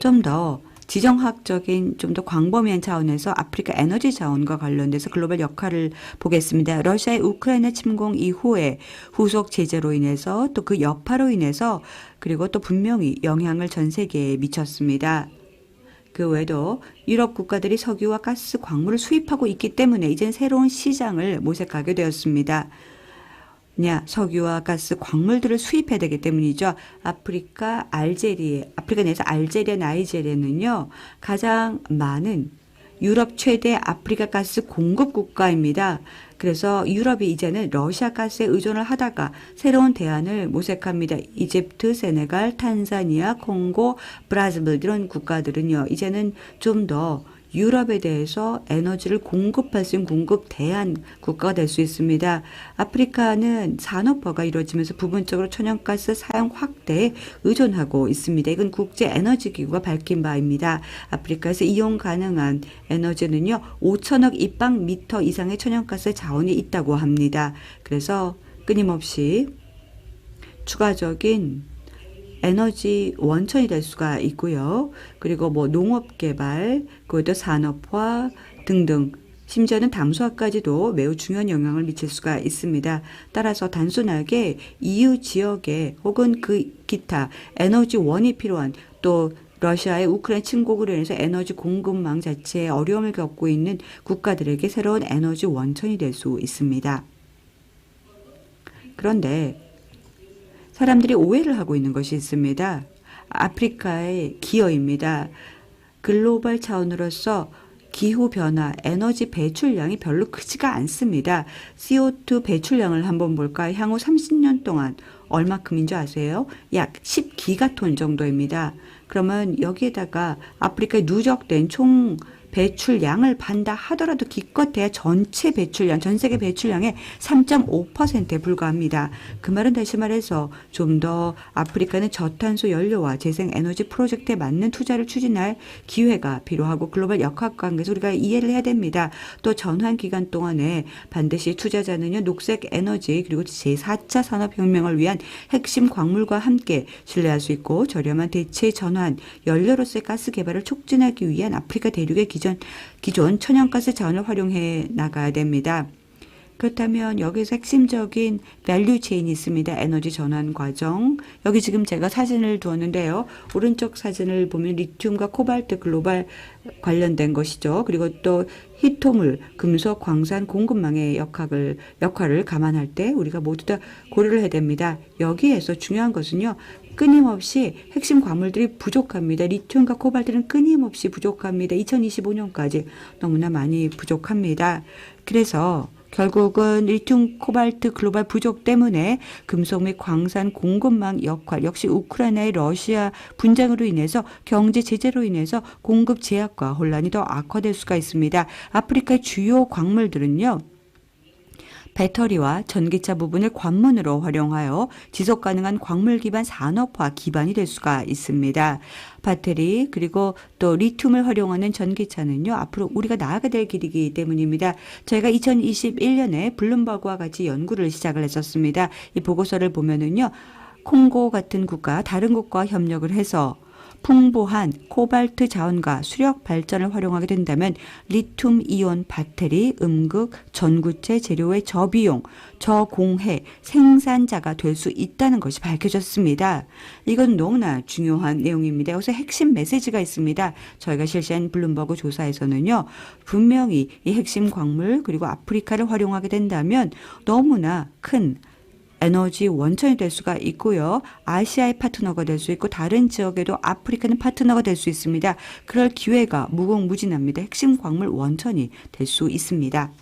좀 더 지정학적인 좀 더 광범위한 차원에서 아프리카 에너지 자원과 관련돼서 글로벌 역할을 보겠습니다. 러시아의 우크라이나 침공 이후에 후속 제재로 인해서 또 그 여파로 인해서 그리고 또 분명히 영향을 전 세계에 미쳤습니다. 그 외에도 유럽 국가들이 석유와 가스 광물을 수입하고 있기 때문에 이제는 새로운 시장을 모색하게 되었습니다. 석유와 가스 광물들을 수입해야 되기 때문이죠. 아프리카 내에서 알제리아, 나이제리아는요. 가장 많은 유럽 최대 아프리카 가스 공급 국가입니다. 그래서 유럽이 이제는 러시아 가스에 의존을 하다가 새로운 대안을 모색합니다. 이집트, 세네갈, 탄자니아, 콩고, 브라질 이런 국가들은요. 이제는 좀 더 유럽에 대해서 에너지를 공급할 수 있는 공급 대안 국가가 될 수 있습니다. 아프리카는 산업화가 이루어지면서 부분적으로 천연가스 사용 확대에 의존하고 있습니다. 이건 국제에너지기구가 밝힌 바입니다. 아프리카에서 이용 가능한 에너지는요. 5천억 입방미터 이상의 천연가스 자원이 있다고 합니다. 그래서 끊임없이 추가적인 에너지 원천이 될 수가 있고요. 그리고 뭐 농업 개발, 그것도 산업화 등등 심지어는 담수화까지도 매우 중요한 영향을 미칠 수가 있습니다. 따라서 단순하게 EU 지역에 혹은 그 기타 에너지 원이 필요한 또 러시아의 우크라이나 침공으로 인해서 에너지 공급망 자체에 어려움을 겪고 있는 국가들에게 새로운 에너지 원천이 될 수 있습니다. 그런데 사람들이 오해를 하고 있는 것이 있습니다. 아프리카의 기여입니다. 글로벌 차원으로서 기후변화, 에너지 배출량이 별로 크지가 않습니다. CO2 배출량을 한번 볼까요? 향후 30년 동안 얼마큼인 줄 아세요? 약 10기가톤 정도입니다. 그러면 여기에다가 아프리카에 누적된 총 배출량을 반다 하더라도 기껏해야 전체 배출량, 전 세계 배출량의 3.5%에 불과합니다. 그 말은 다시 말해서 좀 더 아프리카는 저탄소 연료와 재생에너지 프로젝트에 맞는 투자를 추진할 기회가 필요하고 글로벌 역학관계에서 우리가 이해를 해야 됩니다. 또 전환 기간 동안에 반드시 투자자는요, 녹색 에너지 그리고 제4차 산업혁명을 위한 핵심 광물과 함께 신뢰할 수 있고 저렴한 대체 전환, 연료로서의 가스 개발을 촉진하기 위한 아프리카 대륙의 기존 천연가스 자원을 활용해 나가야 됩니다. 그렇다면 여기서 핵심적인 밸류 체인이 있습니다. 에너지 전환 과정. 여기 지금 제가 사진을 두었는데요. 오른쪽 사진을 보면 리튬과 코발트 글로벌 관련된 것이죠. 그리고 또 희토물, 금속, 광산, 공급망의 역할을 감안할 때 우리가 모두 다 고려를 해야 됩니다. 여기에서 중요한 것은요. 끊임없이 핵심 광물들이 부족합니다. 리튬과 코발트는 끊임없이 부족합니다. 2025년까지 너무나 많이 부족합니다. 그래서 결국은 리튬, 코발트 글로벌 부족 때문에 금속 및 광산 공급망 역할, 역시 우크라이나의 러시아 분쟁으로 인해서 경제 제재로 인해서 공급 제약과 혼란이 더 악화될 수가 있습니다. 아프리카의 주요 광물들은요. 배터리와 전기차 부분을 관문으로 활용하여 지속 가능한 광물 기반 산업화 기반이 될 수가 있습니다. 배터리 그리고 또 리튬을 활용하는 전기차는요. 앞으로 우리가 나아가야 될 길이기 때문입니다. 저희가 2021년에 블룸버그와 같이 연구를 시작을 했었습니다. 이 보고서를 보면은요. 콩고 같은 국가, 다른 국가와 협력을 해서 풍부한 코발트 자원과 수력 발전을 활용하게 된다면 리튬 이온 배터리, 음극, 전구체 재료의 저비용, 저공해 생산자가 될 수 있다는 것이 밝혀졌습니다. 이건 너무나 중요한 내용입니다. 여기서 핵심 메시지가 있습니다. 저희가 실시한 블룸버그 조사에서는요. 분명히 이 핵심 광물 그리고 아프리카를 활용하게 된다면 너무나 큰 에너지 원천이 될 수가 있고요. 아시아의 파트너가 될 수 있고 다른 지역에도 아프리카는 파트너가 될 수 있습니다. 그럴 기회가 무궁무진합니다. 핵심 광물 원천이 될 수 있습니다.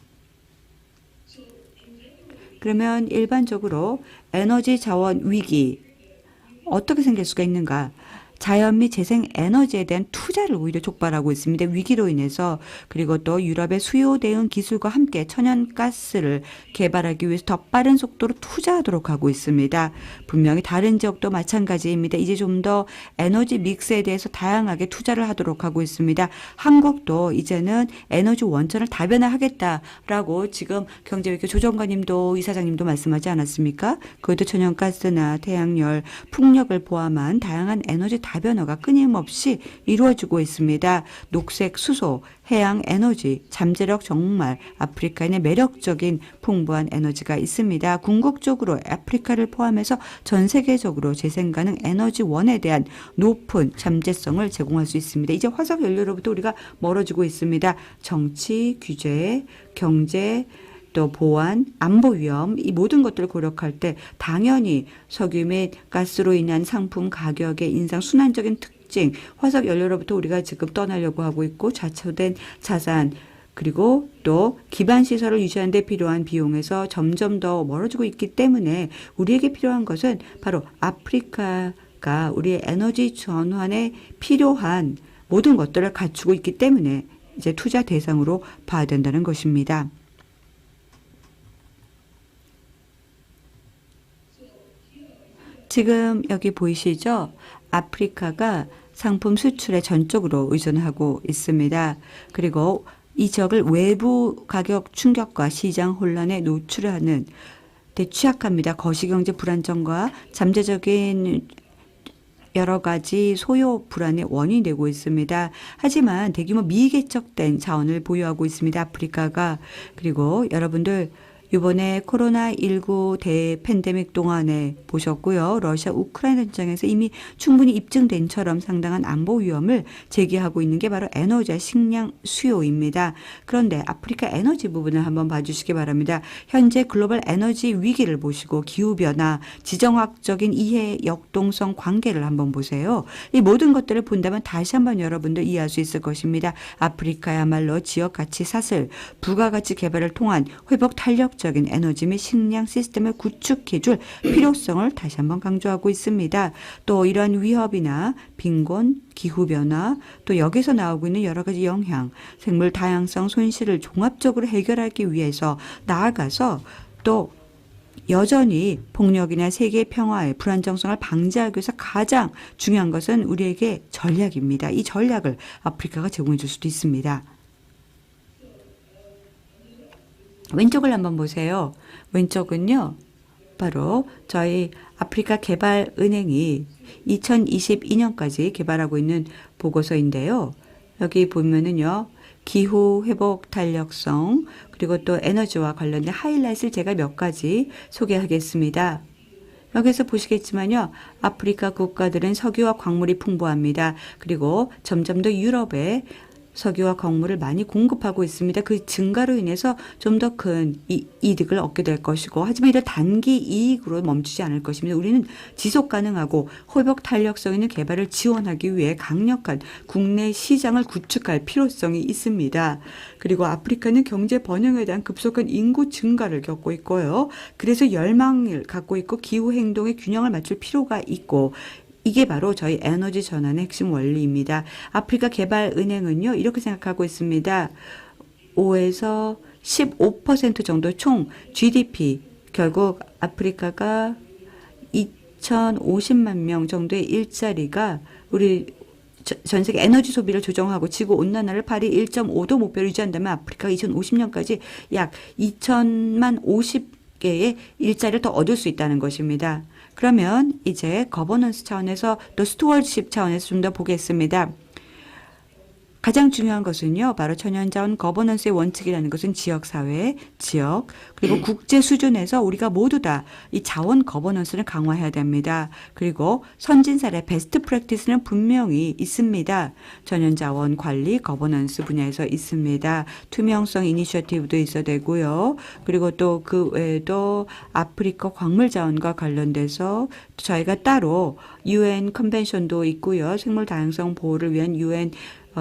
그러면 일반적으로 에너지 자원 위기 어떻게 생길 수가 있는가? 자연 및 재생 에너지에 대한 투자를 오히려 촉발하고 있습니다. 위기로 인해서. 그리고 또 유럽의 수요 대응 기술과 함께 천연가스를 개발하기 위해서 더 빠른 속도로 투자하도록 하고 있습니다. 분명히 다른 지역도 마찬가지입니다. 이제 좀 더 에너지 믹스에 대해서 다양하게 투자를 하도록 하고 있습니다. 한국도 이제는 에너지 원천을 다변화하겠다라고 지금 경제외교 조정관님도 이사장님도 말씀하지 않았습니까? 그것도 천연가스나 태양열, 풍력을 포함한 다양한 에너지 다변화가 끊임없이 이루어지고 있습니다. 녹색 수소, 해양 에너지, 잠재력 정말 아프리카인의 매력적인 풍부한 에너지가 있습니다. 궁극적으로 아프리카를 포함해서 전 세계적으로 재생가능 에너지원에 대한 높은 잠재성을 제공할 수 있습니다. 이제 화석 연료로부터 우리가 멀어지고 있습니다. 정치, 규제, 경제, 또 보안, 안보 위험 이 모든 것들을 고려할 때 당연히 석유 및 가스로 인한 상품 가격의 인상 순환적인 특징, 화석 연료로부터 우리가 지금 떠나려고 하고 있고 좌초된 자산 그리고 또 기반 시설을 유지하는 데 필요한 비용에서 점점 더 멀어지고 있기 때문에 우리에게 필요한 것은 바로 아프리카가 우리의 에너지 전환에 필요한 모든 것들을 갖추고 있기 때문에 이제 투자 대상으로 봐야 된다는 것입니다. 지금 여기 보이시죠? 아프리카가 상품 수출에 전적으로 의존하고 있습니다. 그리고 이 지역을 외부 가격 충격과 시장 혼란에 노출하는 데 취약합니다. 거시경제 불안정과 잠재적인 여러 가지 소요 불안의 원인이 되고 있습니다. 하지만 대규모 미개척된 자원을 보유하고 있습니다. 아프리카가. 그리고 여러분들 이번에 코로나19 대팬데믹 동안에 보셨고요. 러시아 우크라이나 전쟁에서 이미 충분히 입증된처럼 상당한 안보 위험을 제기하고 있는 게 바로 에너지와 식량 수요입니다. 그런데 아프리카 에너지 부분을 한번 봐주시기 바랍니다. 현재 글로벌 에너지 위기를 보시고 기후변화, 지정학적인 이해 역동성 관계를 한번 보세요. 이 모든 것들을 본다면 다시 한번 여러분들 이해할 수 있을 것입니다. 아프리카야말로 지역 가치 사슬, 부가가치 개발을 통한 회복 탄력적인 에너지 및 식량 시스템을 구축해줄 필요성을 다시 한번 강조하고 있습니다. 또 이러한 위협이나 빈곤, 기후변화, 또 여기서 나오고 있는 여러 가지 영향, 생물 다양성 손실을 종합적으로 해결하기 위해서 나아가서 또 여전히 폭력이나 세계 평화의 불안정성을 방지하기 위해서 가장 중요한 것은 우리에게 전략입니다. 이 전략을 아프리카가 제공해 줄 수도 있습니다. 왼쪽을 한번 보세요. 왼쪽은요, 바로 저희 아프리카 개발은행이 2022년까지 개발하고 있는 보고서인데요. 여기 보면은요, 기후 회복 탄력성, 그리고 또 에너지와 관련된 하이라이트를 제가 몇 가지 소개하겠습니다. 여기서 보시겠지만요. 아프리카 국가들은 석유와 광물이 풍부합니다. 그리고 점점 더 유럽에 석유와 광물을 많이 공급하고 있습니다. 그 증가로 인해서 좀 더 큰 이득을 얻게 될 것이고, 하지만 이런 단기 이익으로 멈추지 않을 것입니다. 우리는 지속 가능하고 회복 탄력성 있는 개발을 지원하기 위해 강력한 국내 시장을 구축할 필요성이 있습니다. 그리고 아프리카는 경제 번영에 대한 급속한 인구 증가를 겪고 있고요. 그래서 열망을 갖고 있고 기후 행동의 균형을 맞출 필요가 있고, 이게 바로 저희 에너지 전환의 핵심 원리입니다. 아프리카 개발은행은요, 이렇게 생각하고 있습니다. 5에서 15% 정도 총 GDP, 결국 아프리카가 2,050만 명 정도의 일자리가 우리 전 세계 에너지 소비를 조정하고 지구 온난화를 파리 1.5도 목표를 유지한다면 아프리카가 2050년까지 약 2,000만 50개의 일자리를 더 얻을 수 있다는 것입니다. 그러면 이제 거버넌스 차원에서 또 스튜어드십 차원에서 좀 더 보겠습니다. 가장 중요한 것은요, 바로 천연자원 거버넌스의 원칙이라는 것은 지역사회, 지역, 그리고 국제 수준에서 우리가 모두 다 이 자원 거버넌스를 강화해야 됩니다. 그리고 선진사례 베스트 프랙티스는 분명히 있습니다. 천연자원 관리 거버넌스 분야에서 있습니다. 투명성 이니셔티브도 있어야 되고요. 그리고 또 그 외에도 아프리카 광물 자원과 관련돼서 저희가 따로 UN 컨벤션도 있고요. 생물 다양성 보호를 위한 UN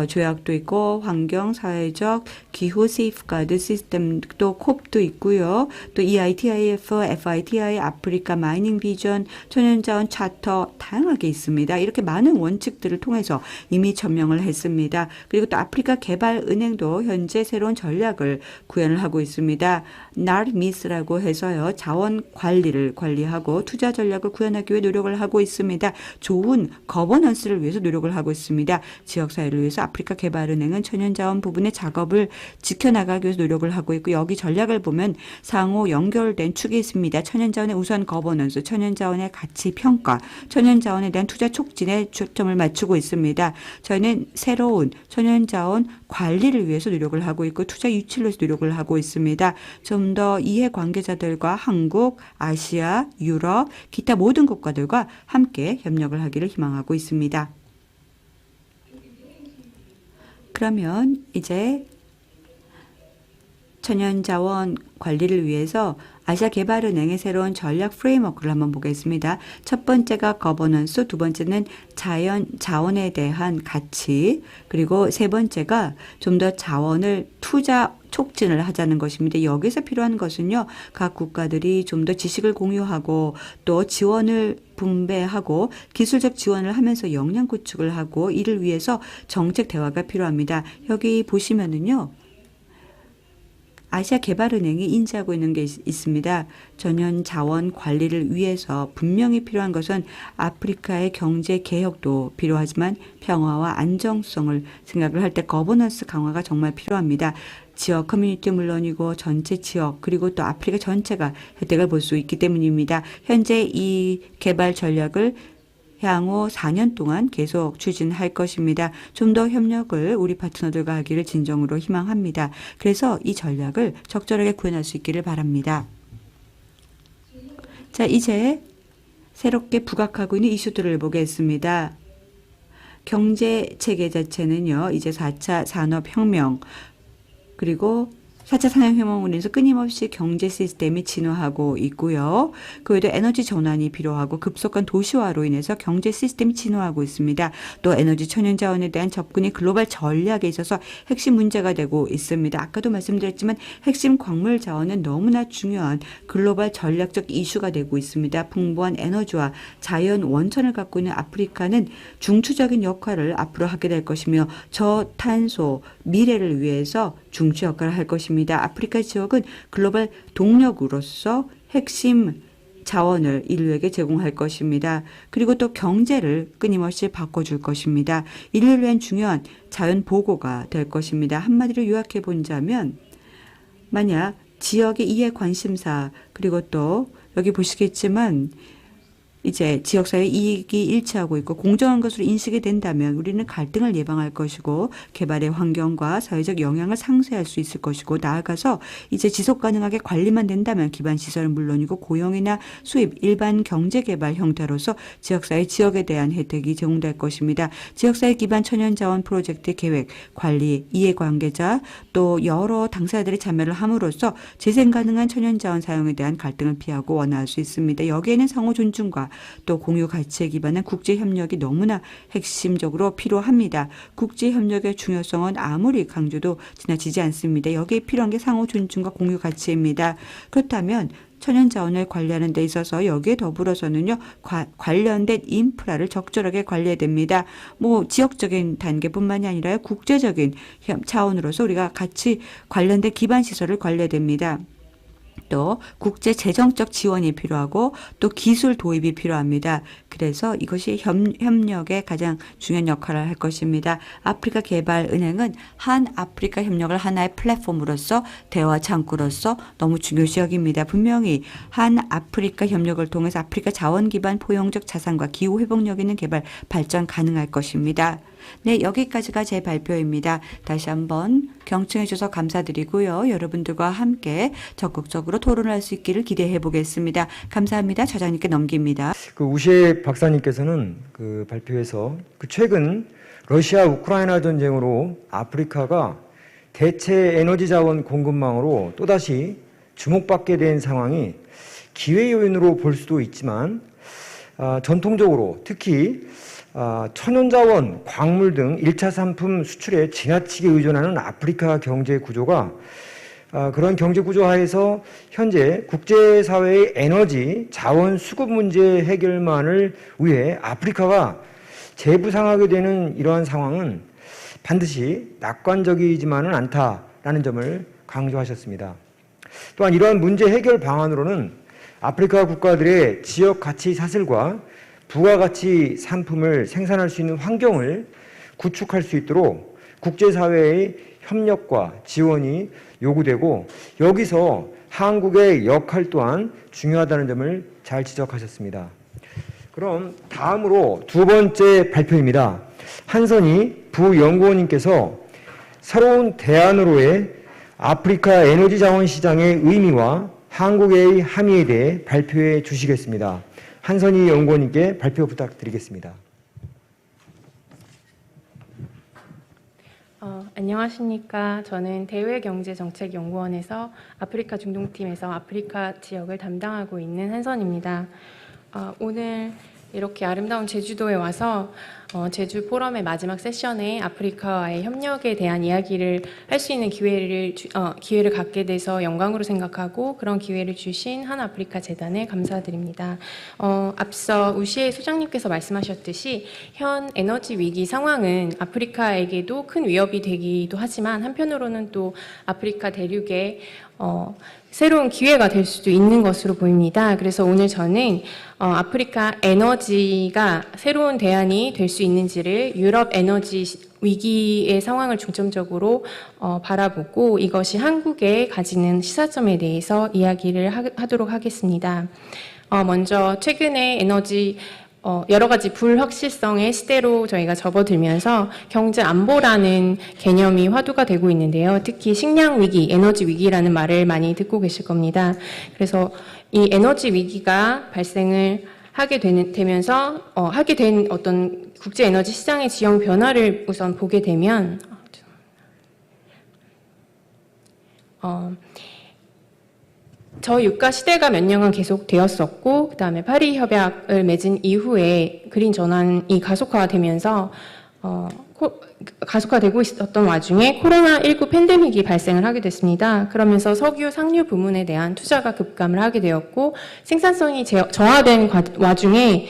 조약도 있고, 환경, 사회적, 기후 세이프가드 시스템도 콥도 있고요. 또 EITIF, FITI, 아프리카 마이닝 비전, 천연자원 차터 다양하게 있습니다. 이렇게 많은 원칙들을 통해서 이미 점령을 했습니다. 그리고 또 아프리카 개발은행도 현재 새로운 전략을 구현을 하고 있습니다. NARMIS라고 해서요, 자원 관리를 관리하고 투자 전략을 구현하기 위해 노력을 하고 있습니다. 좋은 거버넌스를 위해서 노력을 하고 있습니다. 지역사회를 위해서 아프리카 개발은행은 천연자원 부분의 작업을 지켜나가기 위해서 노력을 하고 있고, 여기 전략을 보면 상호 연결된 축이 있습니다. 천연자원의 우선 거버넌스, 천연자원의 가치 평가, 천연자원에 대한 투자 촉진에 초점을 맞추고 있습니다. 저희는 새로운 천연자원 관리를 위해서 노력을 하고 있고, 투자 유치를 위해서 노력을 하고 있습니다. 좀 더 이해 관계자들과 한국, 아시아, 유럽, 기타 모든 국가들과 함께 협력을 하기를 희망하고 있습니다. 그러면 이제 천연자원 관리를 위해서 아시아개발은행의 새로운 전략 프레임워크를 한번 보겠습니다. 첫 번째가 거버넌스, 두 번째는 자원에 대한 가치, 그리고 세 번째가 좀 더 자원을 투자 촉진을 하자는 것입니다. 여기서 필요한 것은요, 각 국가들이 좀 더 지식을 공유하고 또 지원을 분배하고 기술적 지원을 하면서 역량 구축을 하고, 이를 위해서 정책 대화가 필요합니다. 여기 보시면은요, 아시아개발은행이 인지하고 있는 게 있습니다. 천연자원 관리를 위해서 분명히 필요한 것은 아프리카의 경제 개혁도 필요하지만 평화와 안정성을 생각을 할 때 거버넌스 강화가 정말 필요합니다. 지역 커뮤니티 물론이고 전체 지역, 그리고 또 아프리카 전체가 혜택을 볼 수 있기 때문입니다. 현재 이 개발 전략을 향후 4년 동안 계속 추진할 것입니다. 좀 더 협력을 우리 파트너들과 하기를 진정으로 희망합니다. 그래서 이 전략을 적절하게 구현할 수 있기를 바랍니다. 자, 이제 새롭게 부각하고 있는 이슈들을 보겠습니다. 경제 체계 자체는요, 이제 4차 산업혁명, 그리고 4차 산업혁명으로 인해서 끊임없이 경제 시스템이 진화하고 있고요. 그 외에도 에너지 전환이 필요하고 급속한 도시화로 인해서 경제 시스템이 진화하고 있습니다. 또 에너지 천연자원에 대한 접근이 글로벌 전략에 있어서 핵심 문제가 되고 있습니다. 아까도 말씀드렸지만 핵심 광물 자원은 너무나 중요한 글로벌 전략적 이슈가 되고 있습니다. 풍부한 에너지와 자연 원천을 갖고 있는 아프리카는 중추적인 역할을 앞으로 하게 될 것이며 저탄소 미래를 위해서 중추 역할을 할 것입니다. 아프리카 지역은 글로벌 동력으로서 핵심 자원을 인류에게 제공할 것입니다. 그리고 또 경제를 끊임없이 바꿔줄 것입니다. 인류를 위한 중요한 자연 보고가 될 것입니다. 한마디로 요약해 본다면 만약 지역의 이해 관심사 그리고 또 여기 보시겠지만 이제 지역사회 이익이 일치하고 있고 공정한 것으로 인식이 된다면 우리는 갈등을 예방할 것이고 개발의 환경과 사회적 영향을 상쇄할 수 있을 것이고 나아가서 이제 지속 가능하게 관리만 된다면 기반 시설은 물론이고 고용이나 수입, 일반 경제 개발 형태로서 지역사회 지역에 대한 혜택이 제공될 것입니다. 지역사회 기반 천연자원 프로젝트 계획, 관리, 이해관계자 또 여러 당사자들이 참여를 함으로써 재생 가능한 천연자원 사용에 대한 갈등을 피하고 완화할 수 있습니다. 여기에는 상호 존중과 또 공유 가치에 기반한 국제협력이 너무나 핵심적으로 필요합니다. 국제협력의 중요성은 아무리 강조도 지나치지 않습니다. 여기에 필요한 게 상호 존중과 공유 가치입니다. 그렇다면 천연자원을 관리하는 데 있어서 여기에 더불어서는요, 관련된 인프라를 적절하게 관리해야 됩니다. 뭐 지역적인 단계뿐만이 아니라 국제적인 차원으로서 우리가 같이 관련된 기반 시설을 관리해야 됩니다. 또 국제 재정적 지원이 필요하고 또 기술 도입이 필요합니다. 그래서 이것이 협력의 가장 중요한 역할을 할 것입니다. 아프리카 개발은행은 한 아프리카 협력을 하나의 플랫폼으로서 대화 창구로서 너무 중요시 여깁니다. 분명히 한 아프리카 협력을 통해서 아프리카 자원 기반 포용적 자산과 기후 회복력 있는 개발 발전 가능할 것입니다. 네, 여기까지가 제 발표입니다. 다시 한번 경청해 주셔서 감사드리고요. 여러분들과 함께 적극적으로 토론할 수 있기를 기대해 보겠습니다. 감사합니다. 차장님께 넘깁니다. 그 우시에 박사님께서는 그 발표에서 그 최근 러시아 우크라이나 전쟁으로 아프리카가 대체 에너지 자원 공급망으로 또다시 주목받게 된 상황이 기회 요인으로 볼 수도 있지만 전통적으로 특히 천연자원, 광물 등 1차 상품 수출에 지나치게 의존하는 아프리카 경제 구조가 그런 경제 구조 하에서 현재 국제사회의 에너지, 자원 수급 문제 해결만을 위해 아프리카가 재부상하게 되는 이러한 상황은 반드시 낙관적이지만은 않다라는 점을 강조하셨습니다. 또한 이러한 문제 해결 방안으로는 아프리카 국가들의 지역 가치 사슬과 부가가치 상품을 생산할 수 있는 환경을 구축할 수 있도록 국제사회의 협력과 지원이 요구되고 여기서 한국의 역할 또한 중요하다는 점을 잘 지적하셨습니다. 그럼 다음으로 두 번째 발표입니다. 한선희 부연구원님께서 새로운 대안으로의 아프리카 에너지 자원 시장의 의미와 한국의 함의에 대해 발표해 주시겠습니다. 한선희 연구원님께 발표 부탁드리겠습니다. 안녕하십니까. 저는 대외경제정책연구원에서 아프리카 중동팀에서 아프리카 지역을 담당하고 있는 한선입니다. 오늘 이렇게 아름다운 제주도에 와서 제주 포럼의 마지막 세션에 아프리카와의 협력에 대한 이야기를 할 수 있는 기회를 갖게 돼서 영광으로 생각하고 그런 기회를 주신 한 아프리카 재단에 감사드립니다. 앞서 우시에 소장님께서 말씀하셨듯이 현 에너지 위기 상황은 아프리카에게도 큰 위협이 되기도 하지만 한편으로는 또 아프리카 대륙에 새로운 기회가 될 수도 있는 것으로 보입니다. 그래서 오늘 저는 아프리카 에너지가 새로운 대안이 될 수 있는지를 유럽 에너지 위기의 상황을 중점적으로 바라보고 이것이 한국에 가지는 시사점에 대해서 이야기를 하도록 하겠습니다. 먼저 최근에 에너지 여러 가지 불확실성의 시대로 저희가 접어들면서 경제 안보라는 개념이 화두가 되고 있는데요. 특히 식량 위기, 에너지 위기라는 말을 많이 듣고 계실 겁니다. 그래서 이 에너지 위기가 발생을 하게 되면서 하게 된 어떤 국제 에너지 시장의 지형 변화를 우선 보게 되면 저유가 시대가 몇 년간 계속되었었고 그다음에 파리 협약을 맺은 이후에 그린 전환이 가속화되면서 가속화되고 있었던 와중에 코로나19 팬데믹이 발생을 하게 됐습니다. 그러면서 석유, 상류 부문에 대한 투자가 급감을 하게 되었고 생산성이 저하된 와중에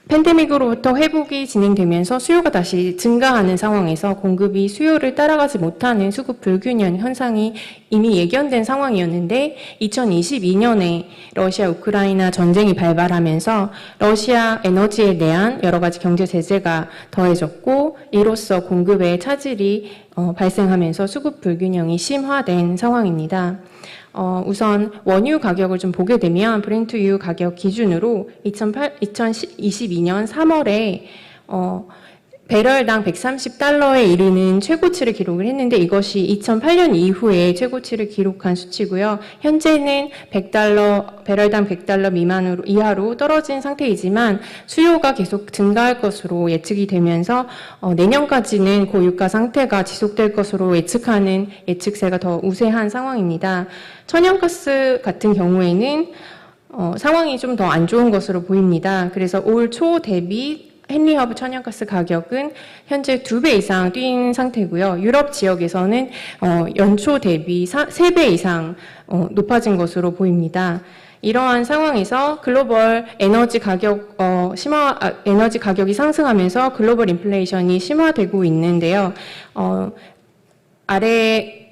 팬데믹으로부터 회복이 진행되면서 수요가 다시 증가하는 상황에서 공급이 수요를 따라가지 못하는 수급 불균형 현상이 이미 예견된 상황이었는데 2022년에 러시아 우크라이나 전쟁이 발발하면서 러시아 에너지에 대한 여러 가지 경제 제재가 더해졌고 이로써 공급에 차질이 발생하면서 수급 불균형이 심화된 상황입니다. 우선 원유 가격을 좀 보게 되면 브렌트유 가격 기준으로 2022년 3월에 배럴당 130달러에 이르는 최고치를 기록을 했는데 이것이 2008년 이후에 최고치를 기록한 수치고요. 현재는 배럴당 100달러 이하로 떨어진 상태이지만 수요가 계속 증가할 것으로 예측이 되면서 내년까지는 고유가 상태가 지속될 것으로 예측하는 예측세가 더 우세한 상황입니다. 천연가스 같은 경우에는 상황이 좀 더 안 좋은 것으로 보입니다. 그래서 올 초 대비 헨리 허브 천연가스 가격은 현재 2배 이상 뛴 상태고요. 유럽 지역에서는 연초 대비 3배 이상 높아진 것으로 보입니다. 이러한 상황에서 글로벌 에너지 가격이 상승하면서 글로벌 인플레이션이 심화되고 있는데요. 아래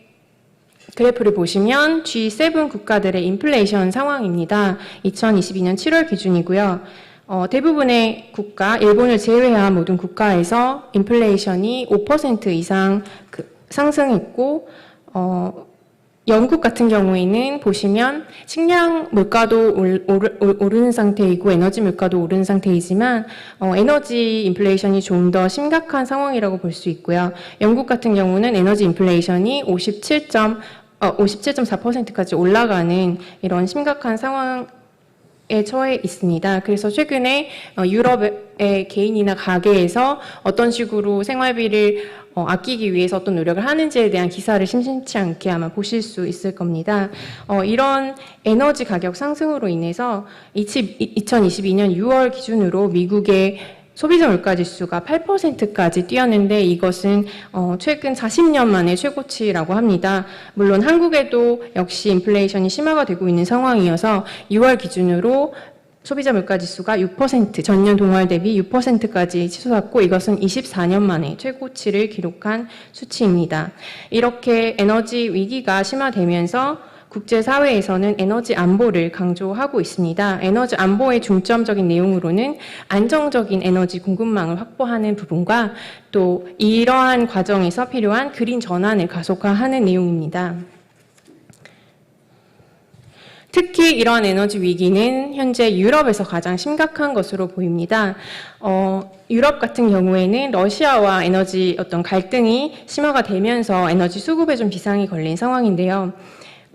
그래프를 보시면 G7 국가들의 인플레이션 상황입니다. 2022년 7월 기준이고요. 대부분의 국가, 일본을 제외한 모든 국가에서 인플레이션이 5% 이상 상승했고, 영국 같은 경우에는 보시면 식량 물가도 오르는 상태이고 에너지 물가도 오르는 상태이지만 에너지 인플레이션이 좀 더 심각한 상황이라고 볼 수 있고요. 영국 같은 경우는 에너지 인플레이션이 57.4%까지 올라가는 이런 심각한 상황 에 처해 있습니다. 그래서 최근에 유럽의 개인이나 가게에서 어떤 식으로 생활비를 아끼기 위해서 어떤 노력을 하는지에 대한 기사를 심심치 않게 아마 보실 수 있을 겁니다. 이런 에너지 가격 상승으로 인해서 2022년 6월 기준으로 미국의 소비자 물가지수가 8%까지 뛰었는데 이것은 최근 40년 만에 최고치라고 합니다. 물론 한국에도 역시 인플레이션이 심화가 되고 있는 상황이어서 6월 기준으로 소비자 물가지수가 6%, 전년 동월 대비 6%까지 치솟았고 이것은 24년 만에 최고치를 기록한 수치입니다. 이렇게 에너지 위기가 심화되면서 국제사회에서는 에너지 안보를 강조하고 있습니다. 에너지 안보의 중점적인 내용으로는 안정적인 에너지 공급망을 확보하는 부분과 또 이러한 과정에서 필요한 그린 전환을 가속화하는 내용입니다. 특히 이러한 에너지 위기는 현재 유럽에서 가장 심각한 것으로 보입니다. 유럽 같은 경우에는 러시아와 에너지 어떤 갈등이 심화가 되면서 에너지 수급에 좀 비상이 걸린 상황인데요.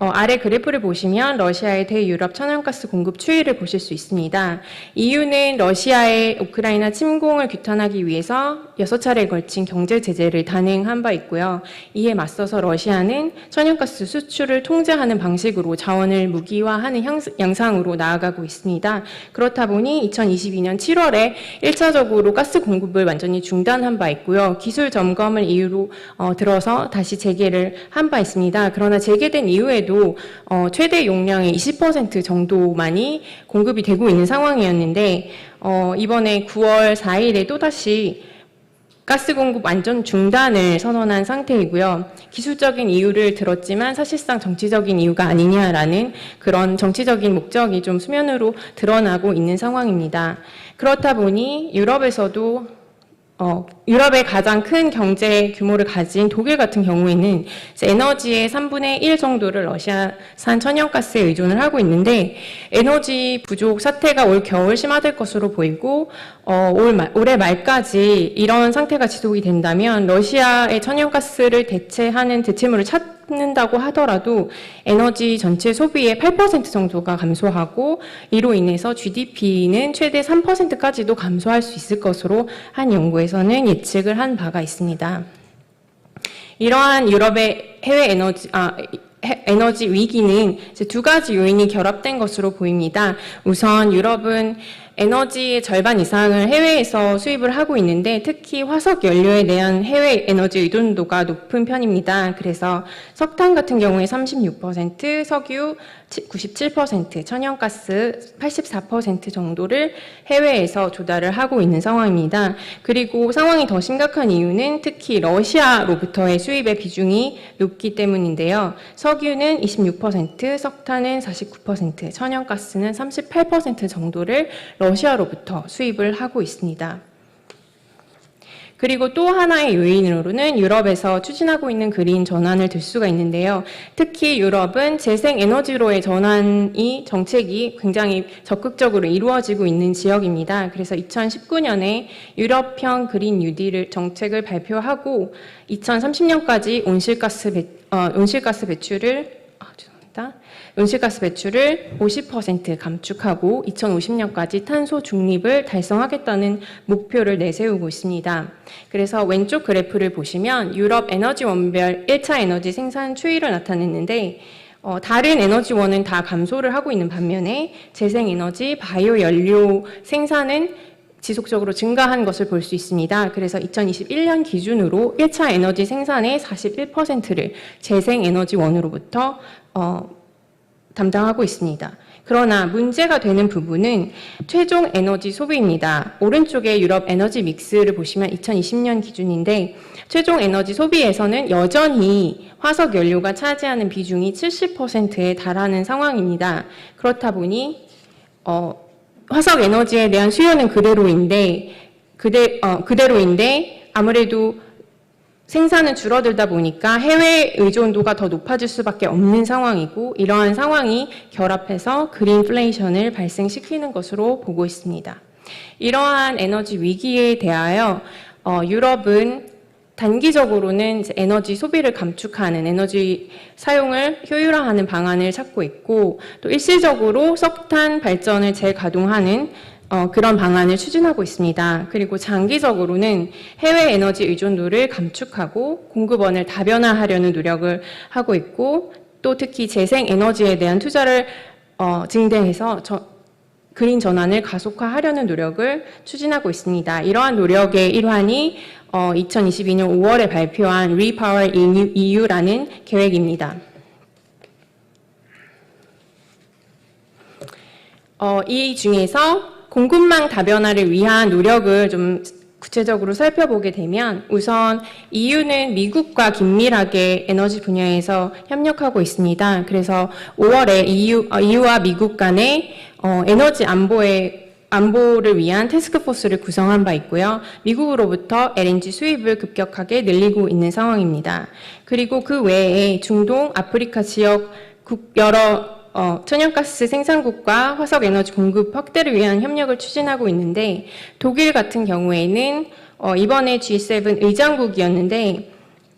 아래 그래프를 보시면 러시아의 대유럽 천연가스 공급 추이를 보실 수 있습니다. EU는 러시아의 우크라이나 침공을 규탄하기 위해서 6차례에 걸친 경제 제재를 단행한 바 있고요. 이에 맞서서 러시아는 천연가스 수출을 통제하는 방식으로 자원을 무기화하는 양상으로 나아가고 있습니다. 그렇다 보니 2022년 7월에 1차적으로 가스 공급을 완전히 중단한 바 있고요. 기술 점검을 이유로 들어서 다시 재개를 한 바 있습니다. 그러나 재개된 이후에도 최대 용량의 20% 정도만이 공급이 되고 있는 상황이었는데 이번에 9월 4일에 또다시 가스 공급 완전 중단을 선언한 상태이고요. 기술적인 이유를 들었지만 사실상 정치적인 이유가 아니냐라는 그런 정치적인 목적이 좀 수면으로 드러나고 있는 상황입니다. 그렇다 보니 유럽에서도 유럽의 가장 큰 경제 규모를 가진 독일 같은 경우에는 이제 에너지의 3분의 1 정도를 러시아산 천연가스에 의존을 하고 있는데 에너지 부족 사태가 올 겨울 심화될 것으로 보이고 올해 말까지 이런 상태가 지속이 된다면 러시아의 천연가스를 대체하는 대체물을 찾는다고 하더라도 에너지 전체 소비의 8% 정도가 감소하고 이로 인해서 GDP는 최대 3%까지도 감소할 수 있을 것으로 한 연구에서는 예측을 한 바가 있습니다. 이러한 유럽의 해외 에너지 위기는 이제 두 가지 요인이 결합된 것으로 보입니다. 우선 유럽은 에너지의 절반 이상을 해외에서 수입을 하고 있는데 특히 화석 연료에 대한 해외 에너지 의존도가 높은 편입니다. 그래서 석탄 같은 경우에 36%, 석유 97%, 천연가스 84% 정도를 해외에서 조달을 하고 있는 상황입니다. 그리고 상황이 더 심각한 이유는 특히 러시아로부터의 수입의 비중이 높기 때문인데요. 석유는 26%, 석탄은 49%, 천연가스는 38% 정도를 러시아로부터 수입을 하고 있습니다. 그리고 또 하나의 요인으로는 유럽에서 추진하고 있는 그린 전환을 들 수가 있는데요. 특히 유럽은 재생에너지로의 전환이 정책이 굉장히 적극적으로 이루어지고 있는 지역입니다. 그래서 2019년에 유럽형 그린 뉴딜 정책을 발표하고 2030년까지 온실가스 배출을 50% 감축하고 2050년까지 탄소 중립을 달성하겠다는 목표를 내세우고 있습니다. 그래서 왼쪽 그래프를 보시면 유럽 에너지원별 1차 에너지 생산 추이를 나타냈는데 다른 에너지원은 다 감소를 하고 있는 반면에 재생에너지, 바이오 연료 생산은 지속적으로 증가한 것을 볼 수 있습니다. 그래서 2021년 기준으로 1차 에너지 생산의 41%를 재생에너지원으로부터 담당하고 있습니다. 그러나 문제가 되는 부분은 최종 에너지 소비입니다. 오른쪽에 유럽 에너지 믹스를 보시면 2020년 기준인데 최종 에너지 소비에서는 여전히 화석 연료가 차지하는 비중이 70%에 달하는 상황입니다. 그렇다 보니 화석 에너지에 대한 수요는 그대로인데 아무래도 생산은 줄어들다 보니까 해외 의존도가 더 높아질 수밖에 없는 상황이고 이러한 상황이 결합해서 그린플레이션을 발생시키는 것으로 보고 있습니다. 이러한 에너지 위기에 대하여 유럽은 단기적으로는 이제 에너지 소비를 감축하는 에너지 사용을 효율화하는 방안을 찾고 있고 또 일시적으로 석탄 발전을 재가동하는 그런 방안을 추진하고 있습니다. 그리고 장기적으로는 해외 에너지 의존도를 감축하고 공급원을 다변화하려는 노력을 하고 있고 또 특히 재생 에너지에 대한 투자를 증대해서 그린 전환을 가속화하려는 노력을 추진하고 있습니다. 이러한 노력의 일환이 2022년 5월에 발표한 Repower EU라는 계획입니다. 이 중에서 공급망 다변화를 위한 노력을 좀 구체적으로 살펴보게 되면 우선 EU는 미국과 긴밀하게 에너지 분야에서 협력하고 있습니다. 그래서 5월에 EU와 미국 간에 에너지 안보를 위한 태스크포스를 구성한 바 있고요. 미국으로부터 LNG 수입을 급격하게 늘리고 있는 상황입니다. 그리고 그 외에 중동, 아프리카 지역 여러 천연가스 생산국과 화석에너지 공급 확대를 위한 협력을 추진하고 있는데 독일 같은 경우에는 이번에 G7 의장국이었는데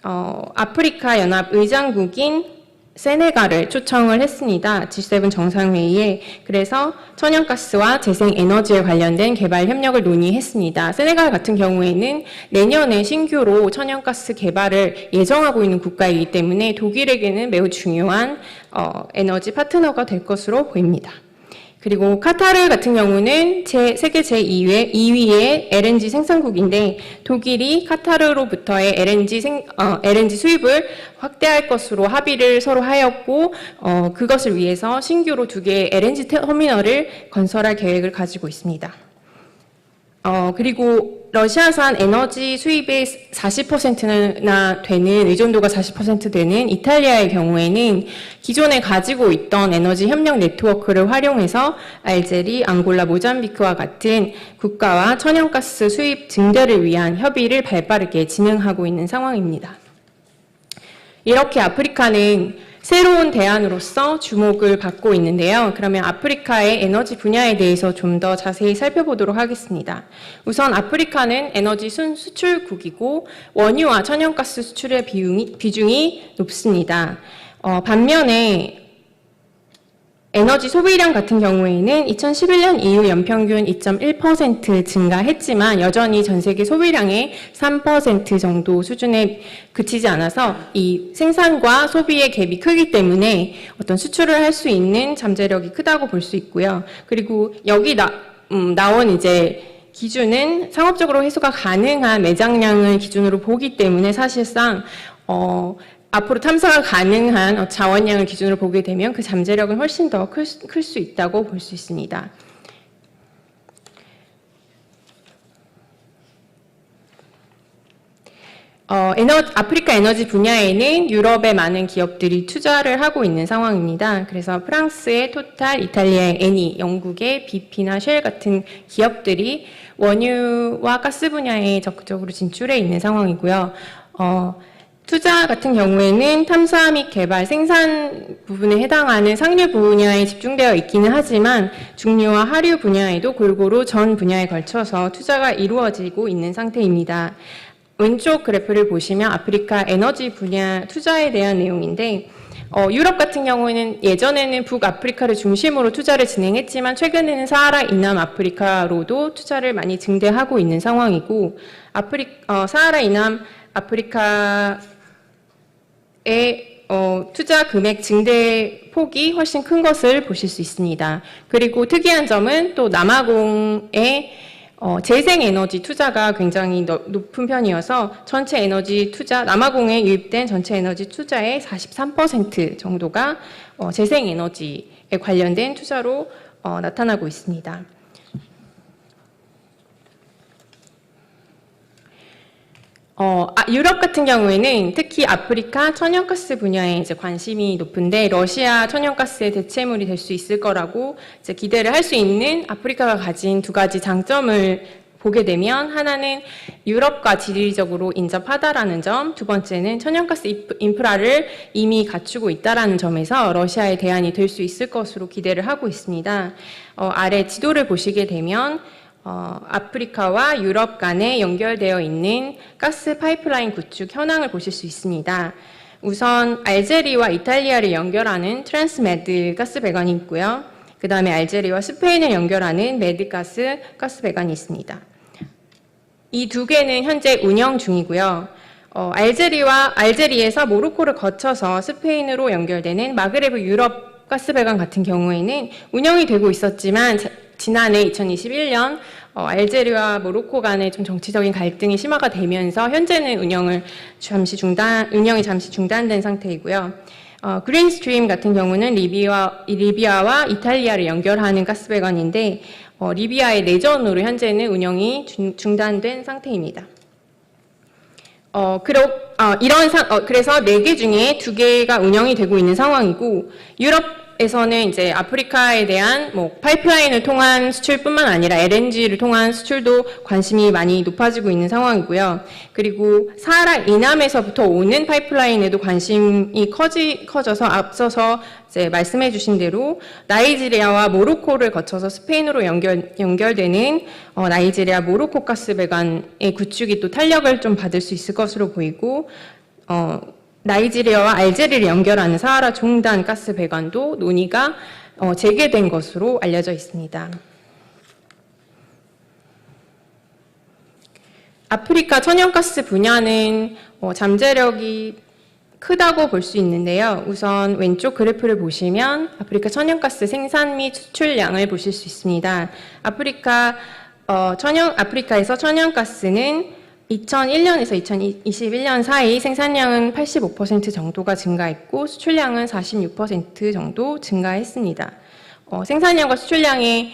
아프리카 연합 의장국인 세네갈을 초청을 했습니다. G7 정상회의에. 그래서 천연가스와 재생에너지에 관련된 개발 협력을 논의했습니다. 세네갈 같은 경우에는 내년에 신규로 천연가스 개발을 예정하고 있는 국가이기 때문에 독일에게는 매우 중요한 에너지 파트너가 될 것으로 보입니다. 그리고 카타르 같은 경우는 세계 제2위의 LNG 생산국인데 독일이 카타르로부터의 LNG 수입을 확대할 것으로 합의를 서로 하였고 그것을 위해서 신규로 2개의 LNG 터미널을 건설할 계획을 가지고 있습니다. 그리고 러시아산 에너지 수입의 40%나 되는, 의존도가 40% 되는 이탈리아의 경우에는 기존에 가지고 있던 에너지 협력 네트워크를 활용해서 알제리, 앙골라, 모잠비크와 같은 국가와 천연가스 수입 증대를 위한 협의를 발빠르게 진행하고 있는 상황입니다. 이렇게 아프리카는 새로운 대안으로서 주목을 받고 있는데요. 그러면 아프리카의 에너지 분야에 대해서 좀 더 자세히 살펴보도록 하겠습니다. 우선 아프리카는 에너지 수출국이고 원유와 천연가스 수출의 비중이 높습니다. 반면에 에너지 소비량 같은 경우에는 2011년 이후 연평균 2.1% 증가했지만 여전히 전 세계 소비량의 3% 정도 수준에 그치지 않아서 이 생산과 소비의 갭이 크기 때문에 어떤 수출을 할 수 있는 잠재력이 크다고 볼 수 있고요. 그리고 여기 나온 이제 기준은 상업적으로 회수가 가능한 매장량을 기준으로 보기 때문에 사실상 앞으로 탐사가 가능한 자원량을 기준으로 보게 되면 그 잠재력은 훨씬 더 클 수 있다고 볼 수 있습니다. 아프리카 에너지 분야에는 유럽의 많은 기업들이 투자를 하고 있는 상황입니다. 그래서 프랑스의 토탈, 이탈리아의 에니, 영국의 BP나 쉘 같은 기업들이 원유와 가스 분야에 적극적으로 진출해 있는 상황이고요. 투자 같은 경우에는 탐사 및 개발, 생산 부분에 해당하는 상류 분야에 집중되어 있기는 하지만 중류와 하류 분야에도 골고루 전 분야에 걸쳐서 투자가 이루어지고 있는 상태입니다. 왼쪽 그래프를 보시면 아프리카 에너지 분야 투자에 대한 내용인데 유럽 같은 경우에는 예전에는 북아프리카를 중심으로 투자를 진행했지만 최근에는 사하라 이남 아프리카로도 투자를 많이 증대하고 있는 상황이고 사하라 이남 아프리카의 투자 금액 증대 폭이 훨씬 큰 것을 보실 수 있습니다. 그리고 특이한 점은 또 남아공의 재생에너지 투자가 굉장히 높은 편이어서 전체 에너지 투자, 남아공에 유입된 전체 에너지 투자의 43% 정도가 재생에너지에 관련된 투자로 나타나고 있습니다. 유럽 같은 경우에는 특히 아프리카 천연가스 분야에 이제 관심이 높은데 러시아 천연가스의 대체물이 될 수 있을 거라고 이제 기대를 할 수 있는 아프리카가 가진 두 가지 장점을 보게 되면 하나는 유럽과 지리적으로 인접하다라는 점, 두 번째는 천연가스 인프라를 이미 갖추고 있다라는 점에서 러시아의 대안이 될 수 있을 것으로 기대를 하고 있습니다. 아래 지도를 보시게 되면 아프리카와 유럽 간에 연결되어 있는 가스 파이프라인 구축 현황을 보실 수 있습니다. 우선 알제리와 이탈리아를 연결하는 트랜스메드 가스 배관이 있고요. 그 다음에 알제리와 스페인을 연결하는 메드가스 가스 배관이 있습니다. 이 두 개는 현재 운영 중이고요. 알제리에서 모로코를 거쳐서 스페인으로 연결되는 마그레브 유럽 가스 배관 같은 경우에는 운영이 되고 있었지만 지난해 2021년 알제리와 모로코 간의 좀 정치적인 갈등이 심화가 되면서 현재는 운영이 잠시 중단된 상태이고요. 그린 스트림 같은 경우는 리비아와 이탈리아를 연결하는 가스배관인데 리비아의 내전으로 현재는 운영이 중단된 상태입니다. 그래서 4개 중에 2개가 운영이 되고 있는 상황이고 유럽에서는 이제 아프리카에 대한 파이프라인을 통한 수출뿐만 아니라 LNG를 통한 수출도 관심이 많이 높아지고 있는 상황이고요. 그리고 사하라 이남에서부터 오는 파이프라인에도 관심이 커져서 앞서서 이제 말씀해 주신 대로 나이지리아와 모로코를 거쳐서 스페인으로 연결되는 나이지리아 모로코 가스 배관의 구축이 또 탄력을 좀 받을 수 있을 것으로 보이고 나이지리아와 알제리를 연결하는 사하라 종단 가스 배관도 논의가 재개된 것으로 알려져 있습니다. 아프리카 천연가스 분야는 잠재력이 크다고 볼 수 있는데요. 우선 왼쪽 그래프를 보시면 아프리카 천연가스 생산 및 수출량을 보실 수 있습니다. 아프리카에서 천연가스는 2001년에서 2021년 사이 생산량은 85% 정도가 증가했고 수출량은 46% 정도 증가했습니다. 생산량과 수출량의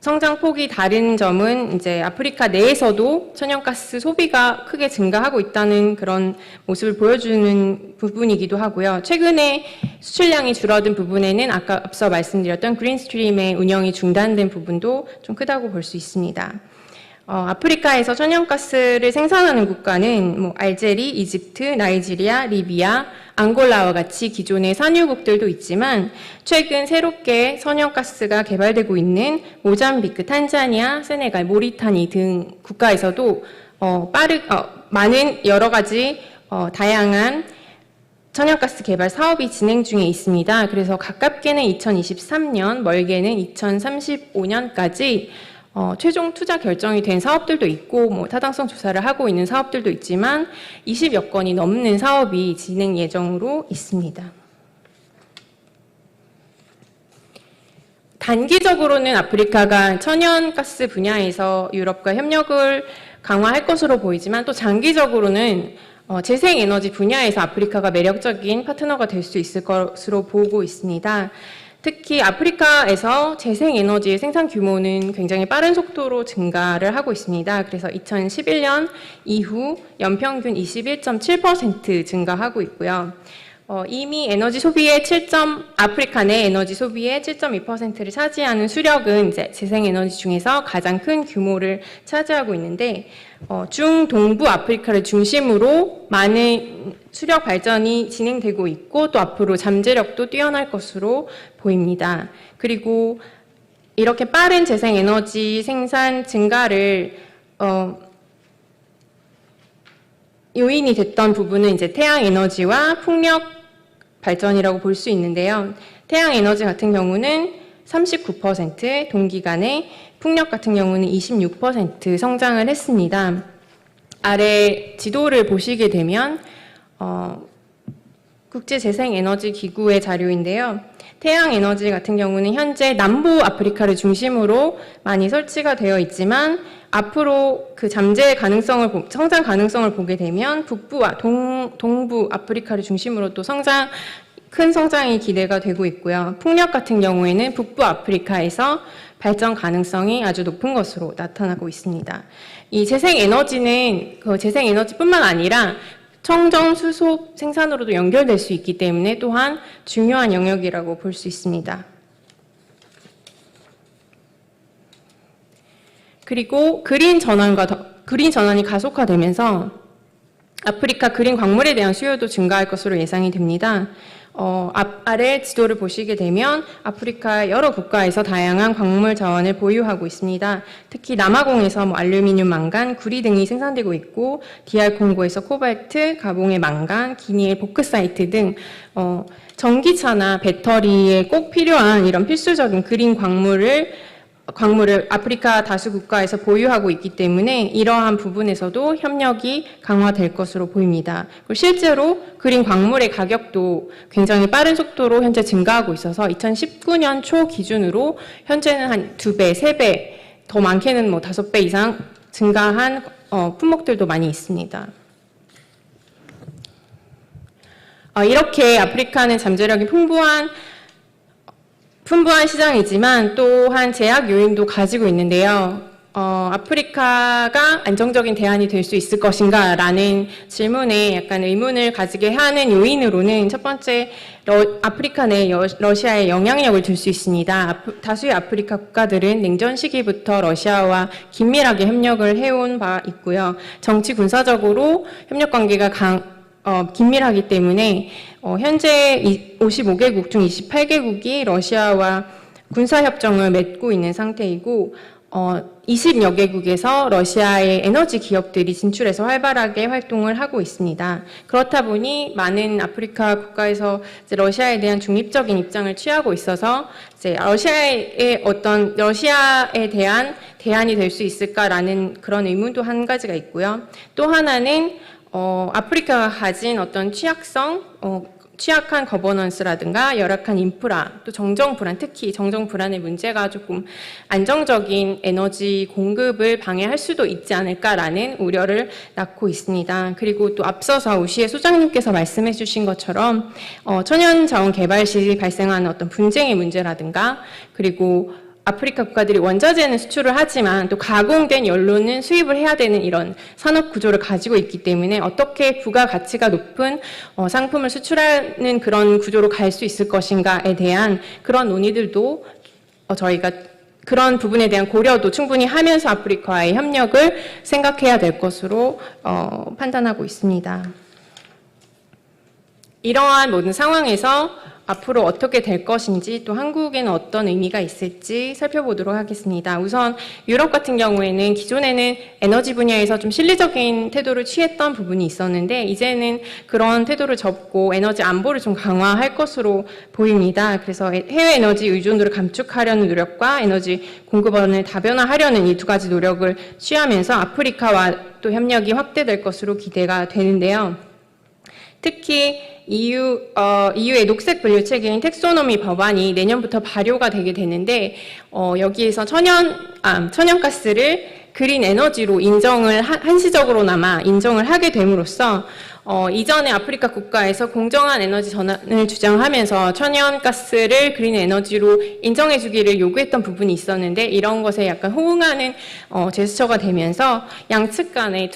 성장폭이 다른 점은 이제 아프리카 내에서도 천연가스 소비가 크게 증가하고 있다는 그런 모습을 보여주는 부분이기도 하고요. 최근에 수출량이 줄어든 부분에는 아까 앞서 말씀드렸던 그린스트림의 운영이 중단된 부분도 좀 크다고 볼 수 있습니다. 아프리카에서 천연가스를 생산하는 국가는 뭐 알제리, 이집트, 나이지리아, 리비아, 앙골라와 같이 기존의 산유국들도 있지만 최근 새롭게 천연가스가 개발되고 있는 모잠비크, 탄자니아, 세네갈, 모리타니 등 국가에서도 많은 여러 가지 다양한 천연가스 개발 사업이 진행 중에 있습니다. 그래서 가깝게는 2023년, 멀게는 2035년까지 최종 투자 결정이 된 사업들도 있고 뭐 타당성 조사를 하고 있는 사업들도 있지만 20여 건이 넘는 사업이 진행 예정으로 있습니다. 단기적으로는 아프리카가 천연가스 분야에서 유럽과 협력을 강화할 것으로 보이지만 또 장기적으로는 재생에너지 분야에서 아프리카가 매력적인 파트너가 될 수 있을 것으로 보고 있습니다. 특히 아프리카에서 재생에너지의 생산 규모는 굉장히 빠른 속도로 증가를 하고 있습니다. 그래서 2011년 이후 연평균 21.7% 증가하고 있고요. 이미 에너지 소비의 아프리카 내 에너지 소비의 7.2%를 차지하는 수력은 이제 재생에너지 중에서 가장 큰 규모를 차지하고 있는데 중동부 아프리카를 중심으로 많은 수력 발전이 진행되고 있고 또 앞으로 잠재력도 뛰어날 것으로 보입니다. 그리고 이렇게 빠른 재생에너지 생산 증가를 요인이 됐던 부분은 이제 태양에너지와 풍력 발전이라고 볼 수 있는데요. 태양에너지 같은 경우는 39%, 동기간에 풍력 같은 경우는 26% 성장을 했습니다. 아래 지도를 보시게 되면 국제재생에너지기구의 자료인데요. 태양에너지 같은 경우는 현재 남부 아프리카를 중심으로 많이 설치가 되어 있지만 앞으로 그 성장 가능성을 보게 되면 북부와 동부 아프리카를 중심으로 또 큰 성장이 기대가 되고 있고요. 풍력 같은 경우에는 북부 아프리카에서 발전 가능성이 아주 높은 것으로 나타나고 있습니다. 이 재생에너지는 그 재생에너지뿐만 아니라 청정 수소 생산으로도 연결될 수 있기 때문에 또한 중요한 영역이라고 볼 수 있습니다. 그리고 그린 전환이 가속화되면서 아프리카 그린 광물에 대한 수요도 증가할 것으로 예상이 됩니다. 아래 지도를 보시게 되면 아프리카 여러 국가에서 다양한 광물 자원을 보유하고 있습니다. 특히 남아공에서 알루미늄, 망간, 구리 등이 생산되고 있고 DR 콩고에서 코발트, 가봉의 망간, 기니의 보크사이트 등 전기차나 배터리에 꼭 필요한 이런 필수적인 그린 광물을 아프리카 다수 국가에서 보유하고 있기 때문에 이러한 부분에서도 협력이 강화될 것으로 보입니다. 그리고 실제로 그린 광물의 가격도 굉장히 빠른 속도로 현재 증가하고 있어서 2019년 초 기준으로 현재는 한 2배, 3배, 더 많게는 5배 이상 증가한 품목들도 많이 있습니다. 이렇게 아프리카는 잠재력이 풍부한 시장이지만 또한 제약 요인도 가지고 있는데요. 아프리카가 안정적인 대안이 될 수 있을 것인가 라는 질문에 약간 의문을 가지게 하는 요인으로는 첫 번째, 아프리카 내 러시아의 영향력을 들 수 있습니다. 다수의 아프리카 국가들은 냉전 시기부터 러시아와 긴밀하게 협력을 해온 바 있고요. 정치 군사적으로 협력 관계가 긴밀하기 때문에 현재 55개국 중 28개국이 러시아와 군사협정을 맺고 있는 상태이고 20여 개국에서 러시아의 에너지 기업들이 진출해서 활발하게 활동을 하고 있습니다. 그렇다 보니 많은 아프리카 국가에서 이제 러시아에 대한 중립적인 입장을 취하고 있어서 이제 러시아에 대한 대안이 될 수 있을까라는 그런 의문도 한 가지가 있고요. 또 하나는 아프리카가 가진 어떤 취약한 거버넌스라든가 열악한 인프라, 또 정정 불안, 특히 정정 불안의 문제가 조금 안정적인 에너지 공급을 방해할 수도 있지 않을까라는 우려를 낳고 있습니다. 그리고 또 앞서서 우시에 소장님께서 말씀해 주신 것처럼 천연자원 개발 시 발생하는 어떤 분쟁의 문제라든가 그리고 아프리카 국가들이 원자재는 수출을 하지만 또 가공된 연료는 수입을 해야 되는 이런 산업 구조를 가지고 있기 때문에 어떻게 부가가치가 높은 상품을 수출하는 그런 구조로 갈 수 있을 것인가에 대한 그런 논의들도 저희가 그런 부분에 대한 고려도 충분히 하면서 아프리카와의 협력을 생각해야 될 것으로 판단하고 있습니다. 이러한 모든 상황에서 앞으로 어떻게 될 것인지 또 한국에는 어떤 의미가 있을지 살펴보도록 하겠습니다. 우선 유럽 같은 경우에는 기존에는 에너지 분야에서 좀 실리적인 태도를 취했던 부분이 있었는데 이제는 그런 태도를 접고 에너지 안보를 좀 강화할 것으로 보입니다. 그래서 해외 에너지 의존도를 감축하려는 노력과 에너지 공급원을 다변화하려는 이 두 가지 노력을 취하면서 아프리카와 또 협력이 확대될 것으로 기대가 되는데요. 특히 EU의 녹색 분류 체계인 텍소노미 법안이 내년부터 발효가 되게 되는데 여기에서 천연가스를 그린 에너지로 인정을 한시적으로나마 인정을 하게 됨으로써 이전에 아프리카 국가에서 공정한 에너지 전환을 주장하면서 천연가스를 그린 에너지로 인정해 주기를 요구했던 부분이 있었는데 이런 것에 약간 호응하는 제스처가 되면서 양측 간의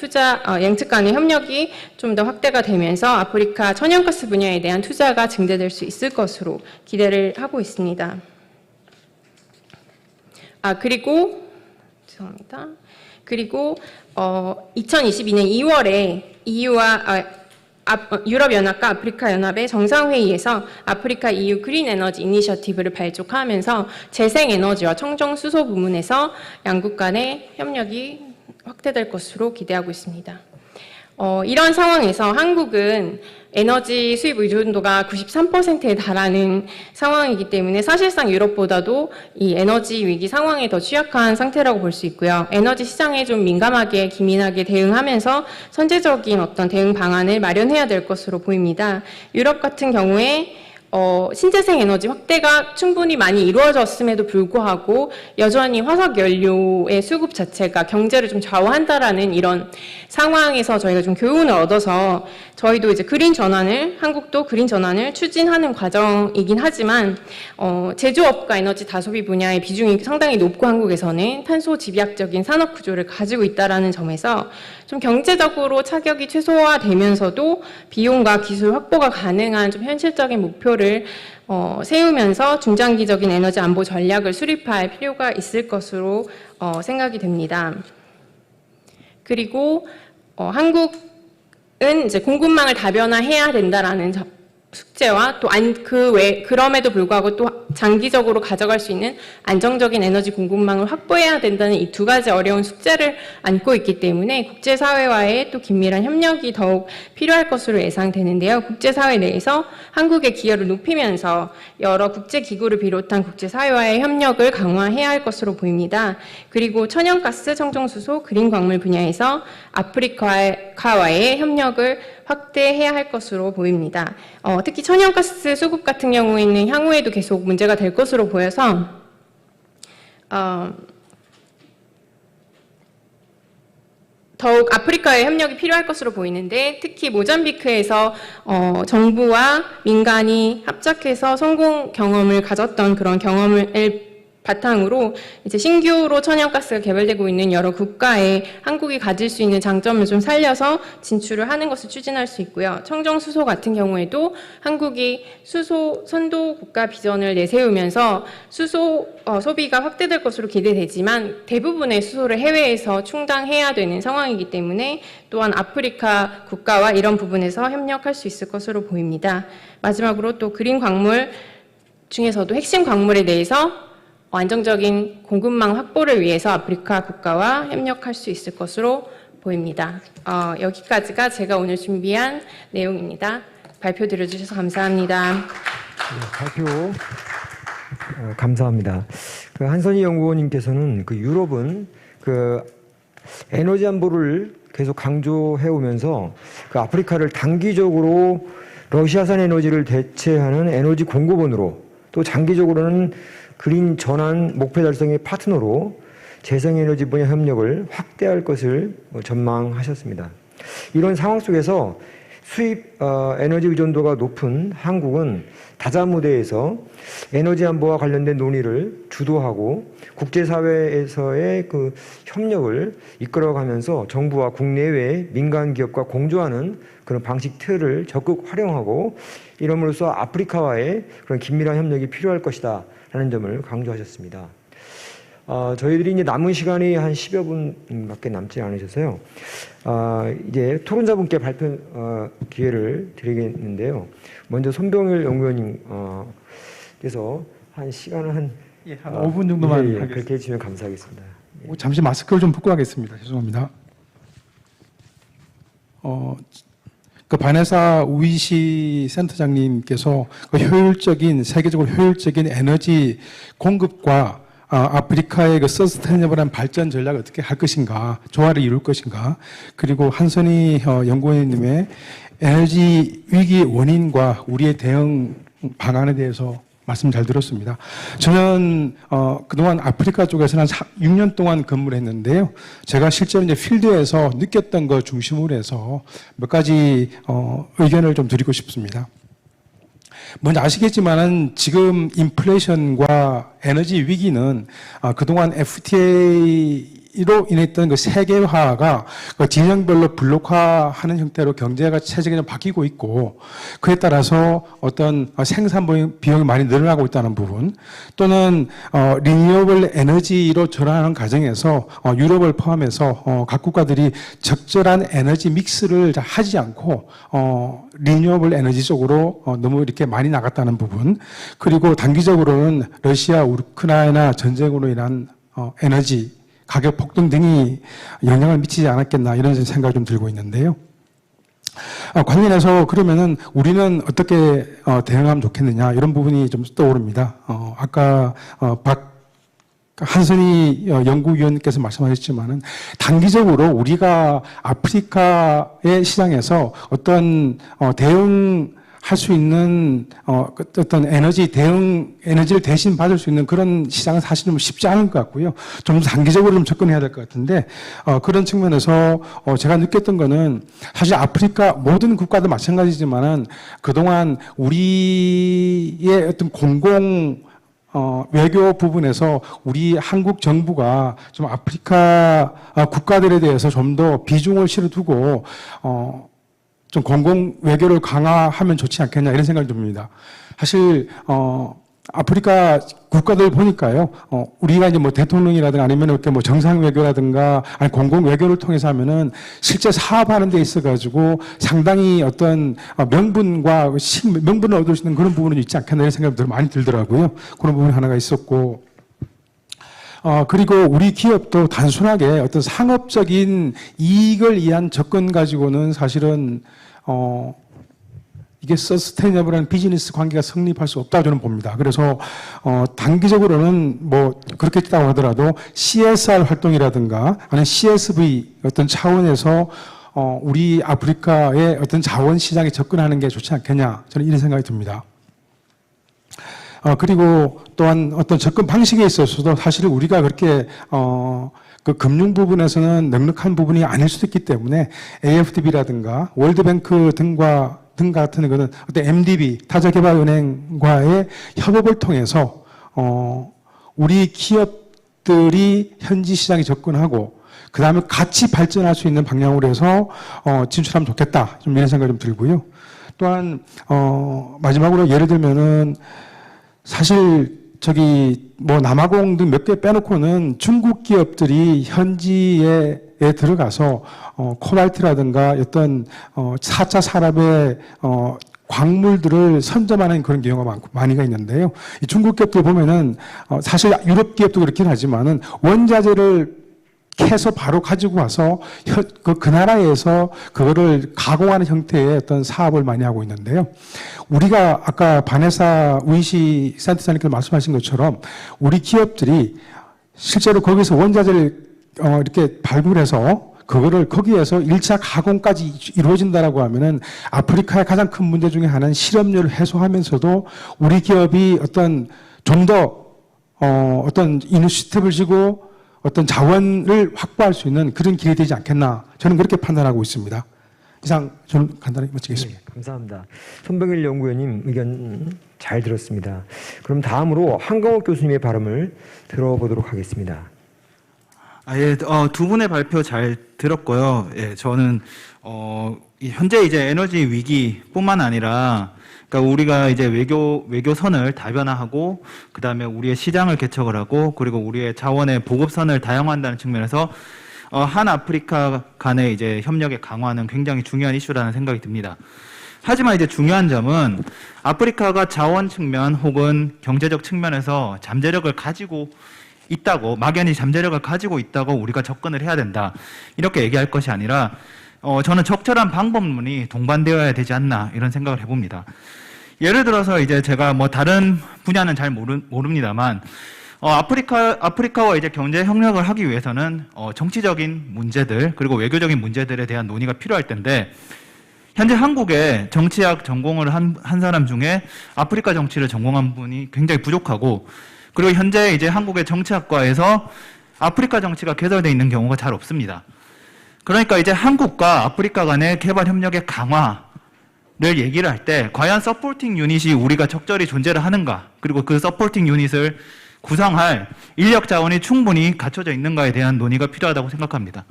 협력이 좀 더 확대가 되면서 아프리카 천연가스 분야에 대한 투자가 증대될 수 있을 것으로 기대를 하고 있습니다. 그리고 2022년 2월에 EU와 유럽연합과 아프리카연합의 정상회의에서 아프리카 EU 그린 에너지 이니셔티브를 발족하면서 재생에너지와 청정수소 부문에서 양국 간의 협력이 확대될 것으로 기대하고 있습니다. 이런 상황에서 한국은 에너지 수입 의존도가 93%에 달하는 상황이기 때문에 사실상 유럽보다도 이 에너지 위기 상황에 더 취약한 상태라고 볼 수 있고요. 에너지 시장에 좀 민감하게 기민하게 대응하면서 선제적인 어떤 대응 방안을 마련해야 될 것으로 보입니다. 유럽 같은 경우에 신재생 에너지 확대가 충분히 많이 이루어졌음에도 불구하고 여전히 화석 연료의 수급 자체가 경제를 좀 좌우한다라는 이런 상황에서 저희가 좀 교훈을 얻어서 저희도 이제 한국도 그린 전환을 추진하는 과정이긴 하지만 제조업과 에너지 다소비 분야의 비중이 상당히 높고 한국에서는 탄소 집약적인 산업 구조를 가지고 있다라는 점에서 좀 경제적으로 차격이 최소화되면서도 비용과 기술 확보가 가능한 좀 현실적인 목표를 세우면서 중장기적인 에너지 안보 전략을 수립할 필요가 있을 것으로 생각이 됩니다. 그리고 한국은 이제 공급망을 다변화해야 된다라는 숙제와 또 그럼에도 불구하고 또 장기적으로 가져갈 수 있는 안정적인 에너지 공급망을 확보해야 된다는 이 두 가지 어려운 숙제를 안고 있기 때문에 국제사회와의 또 긴밀한 협력이 더욱 필요할 것으로 예상되는데요. 국제사회 내에서 한국의 기여를 높이면서 여러 국제기구를 비롯한 국제사회와의 협력을 강화해야 할 것으로 보입니다. 그리고 천연가스, 청정수소, 그린 광물 분야에서 아프리카와의 협력을 확대해야 할 것으로 보입니다. 특히 천연가스 수급 같은 경우에는 향후에도 계속 문제가 될 것으로 보여서 더욱 아프리카의 협력이 필요할 것으로 보이는데 특히 모잠비크에서 정부와 민간이 합작해서 성공 경험을 가졌던 그런 경험을 바탕으로 이제 신규로 천연가스가 개발되고 있는 여러 국가에 한국이 가질 수 있는 장점을 좀 살려서 진출을 하는 것을 추진할 수 있고요. 청정수소 같은 경우에도 한국이 수소 선도 국가 비전을 내세우면서 수소 소비가 확대될 것으로 기대되지만 대부분의 수소를 해외에서 충당해야 되는 상황이기 때문에 또한 아프리카 국가와 이런 부분에서 협력할 수 있을 것으로 보입니다. 마지막으로 또 그린 광물 중에서도 핵심 광물에 대해서 안정적인 공급망 확보를 위해서 아프리카 국가와 협력할 수 있을 것으로 보입니다. 여기까지가 제가 오늘 준비한 내용입니다. 발표 들어주셔서 감사합니다. 네, 발표 감사합니다. 한선희 연구원님께서는 유럽은 에너지 안보를 계속 강조해 오면서 아프리카를 단기적으로 러시아산 에너지를 대체하는 에너지 공급원으로 또 장기적으로는 그린 전환 목표 달성의 파트너로 재생에너지 분야 협력을 확대할 것을 전망하셨습니다. 이런 상황 속에서 수입 에너지 의존도가 높은 한국은 다자무대에서 에너지 안보와 관련된 논의를 주도하고 국제사회에서의 그 협력을 이끌어가면서 정부와 국내외 민간 기업과 공조하는 그런 방식 틀을 적극 활용하고 이럼으로써 아프리카와의 그런 긴밀한 협력이 필요할 것이다라는 점을 강조하셨습니다. 저희들이 이제 남은 시간이 한 10여 분밖에 남지 않으셔서요. 이제 토론자분께 발표 기회를 드리겠는데요. 먼저 손병일 연구위원님께서 한 시간을 한 5분 정도만 하겠습니다. 그렇게 해주시면 감사하겠습니다. 잠시 마스크를 좀 벗고 하겠습니다. 죄송합니다. 그 바네사 우이시 센터장님께서 그 세계적으로 효율적인 에너지 공급과 아프리카의 그 서스테이너블한 발전 전략을 어떻게 할 것인가, 조화를 이룰 것인가, 그리고 한선희 연구원님의 에너지 위기 원인과 우리의 대응 방안에 대해서 말씀 잘 들었습니다. 저는 그동안 아프리카 쪽에서는 6년 동안 근무를 했는데요. 제가 실제로 이제 필드에서 느꼈던 것 중심으로 해서 몇 가지 의견을 좀 드리고 싶습니다. 먼저 아시겠지만은 지금 인플레이션과 에너지 위기는 그동안 FTA로 인했던 그 세계화가 그 진영별로 블록화하는 형태로 경제가 체제가 바뀌고 있고 그에 따라서 어떤 생산 비용이 많이 늘어나고 있다는 부분 또는 리뉴어블 에너지로 전환하는 과정에서 유럽을 포함해서 각 국가들이 적절한 에너지 믹스를 하지 않고 리뉴어블 에너지 쪽으로 너무 이렇게 많이 나갔다는 부분 그리고 단기적으로는 러시아 우크라이나 전쟁으로 인한 에너지 가격 폭등 등이 영향을 미치지 않았겠나 이런 생각이 좀 들고 있는데요. 관련해서 그러면은 우리는 어떻게 대응하면 좋겠느냐 이런 부분이 좀 떠오릅니다. 아까 한선희 연구위원님께서 말씀하셨지만은 단기적으로 우리가 아프리카의 시장에서 어떤 대응할 수 있는 어떤 에너지를 대신 받을 수 있는 그런 시장은 사실은 쉽지 않을 것 같고요. 좀 단기적으로 좀 접근해야 될 것 같은데 그런 측면에서 제가 느꼈던 거는 사실 아프리카 모든 국가도 마찬가지지만은 그동안 우리의 어떤 외교 부분에서 우리 한국 정부가 좀 아프리카 국가들에 대해서 좀 더 비중을 실어두고 좀 공공 외교를 강화하면 좋지 않겠냐 이런 생각이 듭니다. 사실 아프리카 국가들 보니까요, 우리가 이제 뭐 대통령이라든가 아니면 이렇게 뭐 정상 외교라든가 아니 공공 외교를 통해서 하면은 실제 사업하는 데 있어가지고 상당히 어떤 명분을 얻을 수 있는 그런 부분이 있지 않겠나 이런 생각이 많이 들더라고요. 그런 부분이 하나가 있었고. 그리고 우리 기업도 단순하게 어떤 상업적인 이익을 위한 접근 가지고는 사실은, 이게 서스테이너블한 비즈니스 관계가 성립할 수 없다고 저는 봅니다. 그래서, 단기적으로는 뭐, 그렇게 했다고 하더라도 CSR 활동이라든가, 아니면 CSV 어떤 차원에서, 우리 아프리카의 어떤 자원 시장에 접근하는 게 좋지 않겠냐. 저는 이런 생각이 듭니다. 그리고 또한 어떤 접근 방식에 있어서도 사실 우리가 그렇게, 그 금융 부분에서는 넉넉한 부분이 아닐 수도 있기 때문에 AFDB라든가 월드뱅크 등 같은 거는 어떤 MDB, 타자개발은행과의 협업을 통해서, 우리 기업들이 현지 시장에 접근하고 그 다음에 같이 발전할 수 있는 방향으로 해서, 진출하면 좋겠다. 좀 이런 생각이 좀 들고요. 또한, 마지막으로 예를 들면은 사실 뭐 남아공 등 몇 개 빼놓고는 중국 기업들이 현지에 들어가서 코발트라든가 어떤 4차 산업의 광물들을 선점하는 그런 경우가 많이가 있는데요. 이 중국 기업들 보면은 사실 유럽 기업도 그렇긴 하지만은 원자재를 캐서 바로 가지고 와서 그 나라에서 그거를 가공하는 형태의 어떤 사업을 많이 하고 있는데요. 우리가 아까 바네사 우이시 센터장님께서 말씀하신 것처럼 우리 기업들이 실제로 거기서 원자재를 이렇게 발굴해서 그거를 거기에서 1차 가공까지 이루어진다라고 하면은 아프리카의 가장 큰 문제 중에 하나는 실업률을 해소하면서도 우리 기업이 어떤 좀 더 어떤 이니시티브를 지고 어떤 자원을 확보할 수 있는 그런 길이 되지 않겠나 저는 그렇게 판단하고 있습니다. 이상 좀 간단히 마치겠습니다. 네, 감사합니다. 손병일 연구위원님 의견 잘 들었습니다. 그럼 다음으로 한강옥 교수님의 발언을 들어보도록 하겠습니다. 두 분의 발표 잘 들었고요. 예, 저는 현재 이제 에너지 위기뿐만 아니라, 그러니까 우리가 이제 외교선을 다변화하고, 그 다음에 우리의 시장을 개척을 하고, 그리고 우리의 자원의 보급선을 다양화한다는 측면에서 한 아프리카 간의 이제 협력의 강화는 굉장히 중요한 이슈라는 생각이 듭니다. 하지만 이제 중요한 점은 아프리카가 자원 측면 혹은 경제적 측면에서 잠재력을 가지고 있다고, 막연히 잠재력을 가지고 있다고 우리가 접근을 해야 된다, 이렇게 얘기할 것이 아니라 저는 적절한 방법론이 동반되어야 되지 않나, 이런 생각을 해봅니다. 예를 들어서 이제 제가 뭐 다른 분야는 잘 모릅니다만 아프리카와 이제 경제 협력을 하기 위해서는 정치적인 문제들 그리고 외교적인 문제들에 대한 논의가 필요할 텐데, 현재 한국에 정치학 전공을 한 사람 중에 아프리카 정치를 전공한 분이 굉장히 부족하고, 그리고 현재 이제 한국의 정치학과에서 아프리카 정치가 개설되어 있는 경우가 잘 없습니다. 그러니까 이제 한국과 아프리카 간의 개발 협력의 강화를 얘기를 할 때 과연 서포팅 유닛이 우리가 적절히 존재를 하는가, 그리고 그 서포팅 유닛을 구성할 인력 자원이 충분히 갖춰져 있는가에 대한 논의가 필요하다고 생각합니다.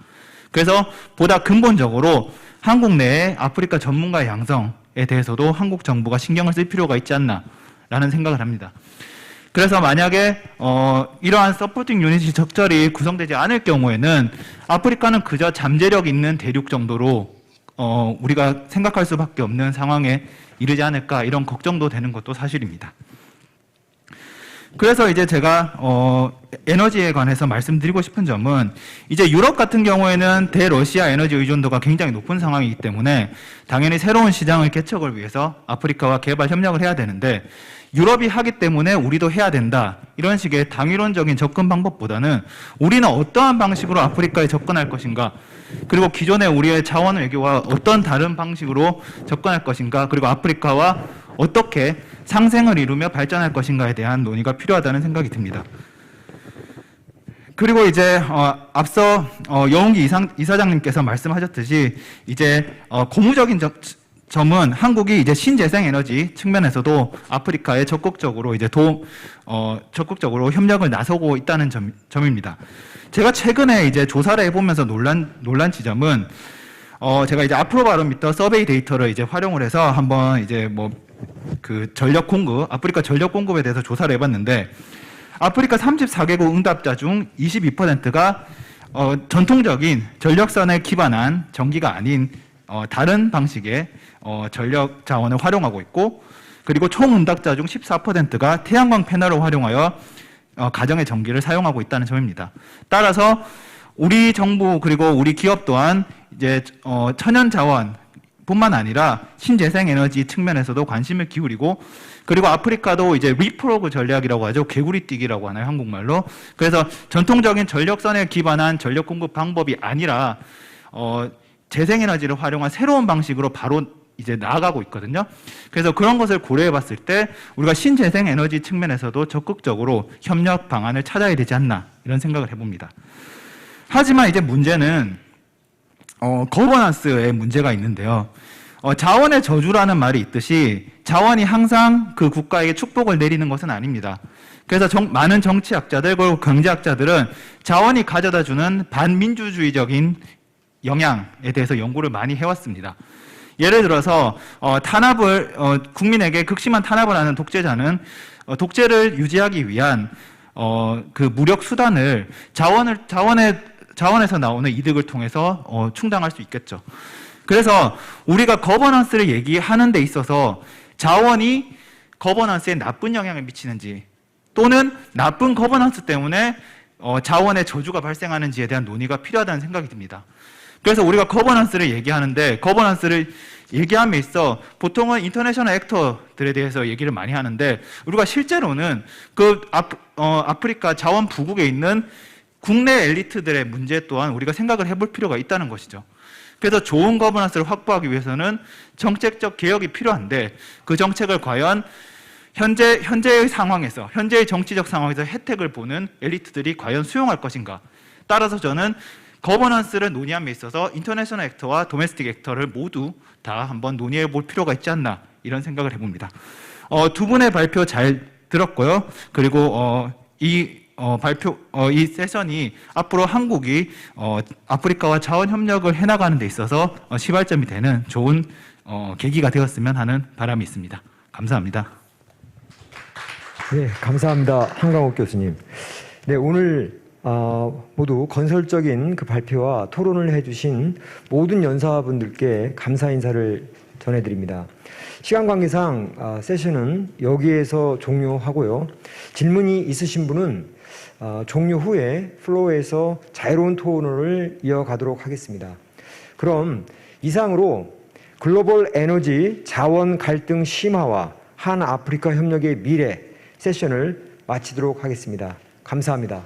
그래서 보다 근본적으로 한국 내에 아프리카 전문가의 양성에 대해서도 한국 정부가 신경을 쓸 필요가 있지 않나라는 생각을 합니다. 그래서 만약에 이러한 서포팅 유닛이 적절히 구성되지 않을 경우에는 아프리카는 그저 잠재력 있는 대륙 정도로 우리가 생각할 수밖에 없는 상황에 이르지 않을까, 이런 걱정도 되는 것도 사실입니다. 그래서 이제 제가 에너지에 관해서 말씀드리고 싶은 점은, 이제 유럽 같은 경우에는 대러시아 에너지 의존도가 굉장히 높은 상황이기 때문에 당연히 새로운 시장을 개척을 위해서 아프리카와 개발 협력을 해야 되는데, 유럽이 하기 때문에 우리도 해야 된다, 이런 식의 당위론적인 접근 방법보다는 우리는 어떠한 방식으로 아프리카에 접근할 것인가, 그리고 기존의 우리의 자원 외교와 어떤 다른 방식으로 접근할 것인가, 그리고 아프리카와 어떻게 상생을 이루며 발전할 것인가에 대한 논의가 필요하다는 생각이 듭니다. 그리고 이제 앞서 여운기 이사장님께서 말씀하셨듯이 이제 고무적인 점은 한국이 이제 신재생 에너지 측면에서도 아프리카에 적극적으로 이제 적극적으로 협력을 나서고 있다는 점입니다. 제가 최근에 이제 조사를 해보면서 놀란 지점은 제가 이제 아프로바로미터 서베이 데이터를 이제 활용을 해서 한번 이제 그 전력 공급, 아프리카 전력 공급에 대해서 조사를 해봤는데, 아프리카 34개국 응답자 중 22%가 전통적인 전력선에 기반한 전기가 아닌 다른 방식의 전력 자원을 활용하고 있고, 그리고 총 응답자 중 14%가 태양광 패널을 활용하여 가정의 전기를 사용하고 있다는 점입니다. 따라서 우리 정부 그리고 우리 기업 또한 이제 천연 자원 뿐만 아니라 신재생 에너지 측면에서도 관심을 기울이고, 그리고 아프리카도 이제 리프로그 전략이라고 하죠. 개구리 뛰기라고 하나요, 한국말로. 그래서 전통적인 전력선에 기반한 전력 공급 방법이 아니라 재생에너지를 활용한 새로운 방식으로 바로 이제 나아가고 있거든요. 그래서 그런 것을 고려해 봤을 때 우리가 신재생 에너지 측면에서도 적극적으로 협력 방안을 찾아야 되지 않나, 이런 생각을 해봅니다. 하지만 이제 문제는 거버넌스에 문제가 있는데요. 자원의 저주라는 말이 있듯이 자원이 항상 그 국가에게 축복을 내리는 것은 아닙니다. 그래서 많은 정치학자들 그리고 경제학자들은 자원이 가져다주는 반민주주의적인 영향에 대해서 연구를 많이 해왔습니다. 예를 들어서 국민에게 극심한 탄압을 하는 독재자는 독재를 유지하기 위한 그 무력 수단을 자원에서 나오는 이득을 통해서 충당할 수 있겠죠. 그래서 우리가 거버넌스를 얘기하는 데 있어서 자원이 거버넌스에 나쁜 영향을 미치는지, 또는 나쁜 거버넌스 때문에 자원의 저주가 발생하는지에 대한 논의가 필요하다는 생각이 듭니다. 그래서 우리가 거버넌스를 얘기하는데, 거버넌스를 얘기함에 있어 보통은 인터내셔널 액터들에 대해서 얘기를 많이 하는데, 우리가 실제로는 그 아프리카 자원 부국에 있는 국내 엘리트들의 문제 또한 우리가 생각을 해볼 필요가 있다는 것이죠. 그래서 좋은 거버넌스를 확보하기 위해서는 정책적 개혁이 필요한데, 그 정책을 과연 현재의 상황에서, 현재의 정치적 상황에서 혜택을 보는 엘리트들이 과연 수용할 것인가. 따라서 저는 거버넌스를 논의함에 있어서 인터내셔널 액터와 도메스틱 액터를 모두 다 한번 논의해 볼 필요가 있지 않나 이런 생각을 해봅니다. 두 분의 발표 잘 들었고요. 그리고 이 세션이 앞으로 한국이 아프리카와 자원 협력을 해나가는 데 있어서 시발점이 되는 좋은 계기가 되었으면 하는 바람이 있습니다. 감사합니다. 네, 감사합니다. 한강욱 교수님. 네, 오늘 모두 건설적인 그 발표와 토론을 해주신 모든 연사분들께 감사 인사를 전해드립니다. 시간 관계상 세션은 여기에서 종료하고요. 질문이 있으신 분은 종료 후에 플로어에서 자유로운 토론을 이어가도록 하겠습니다. 그럼 이상으로 글로벌 에너지 자원 갈등 심화와 한 아프리카 협력의 미래 세션을 마치도록 하겠습니다. 감사합니다.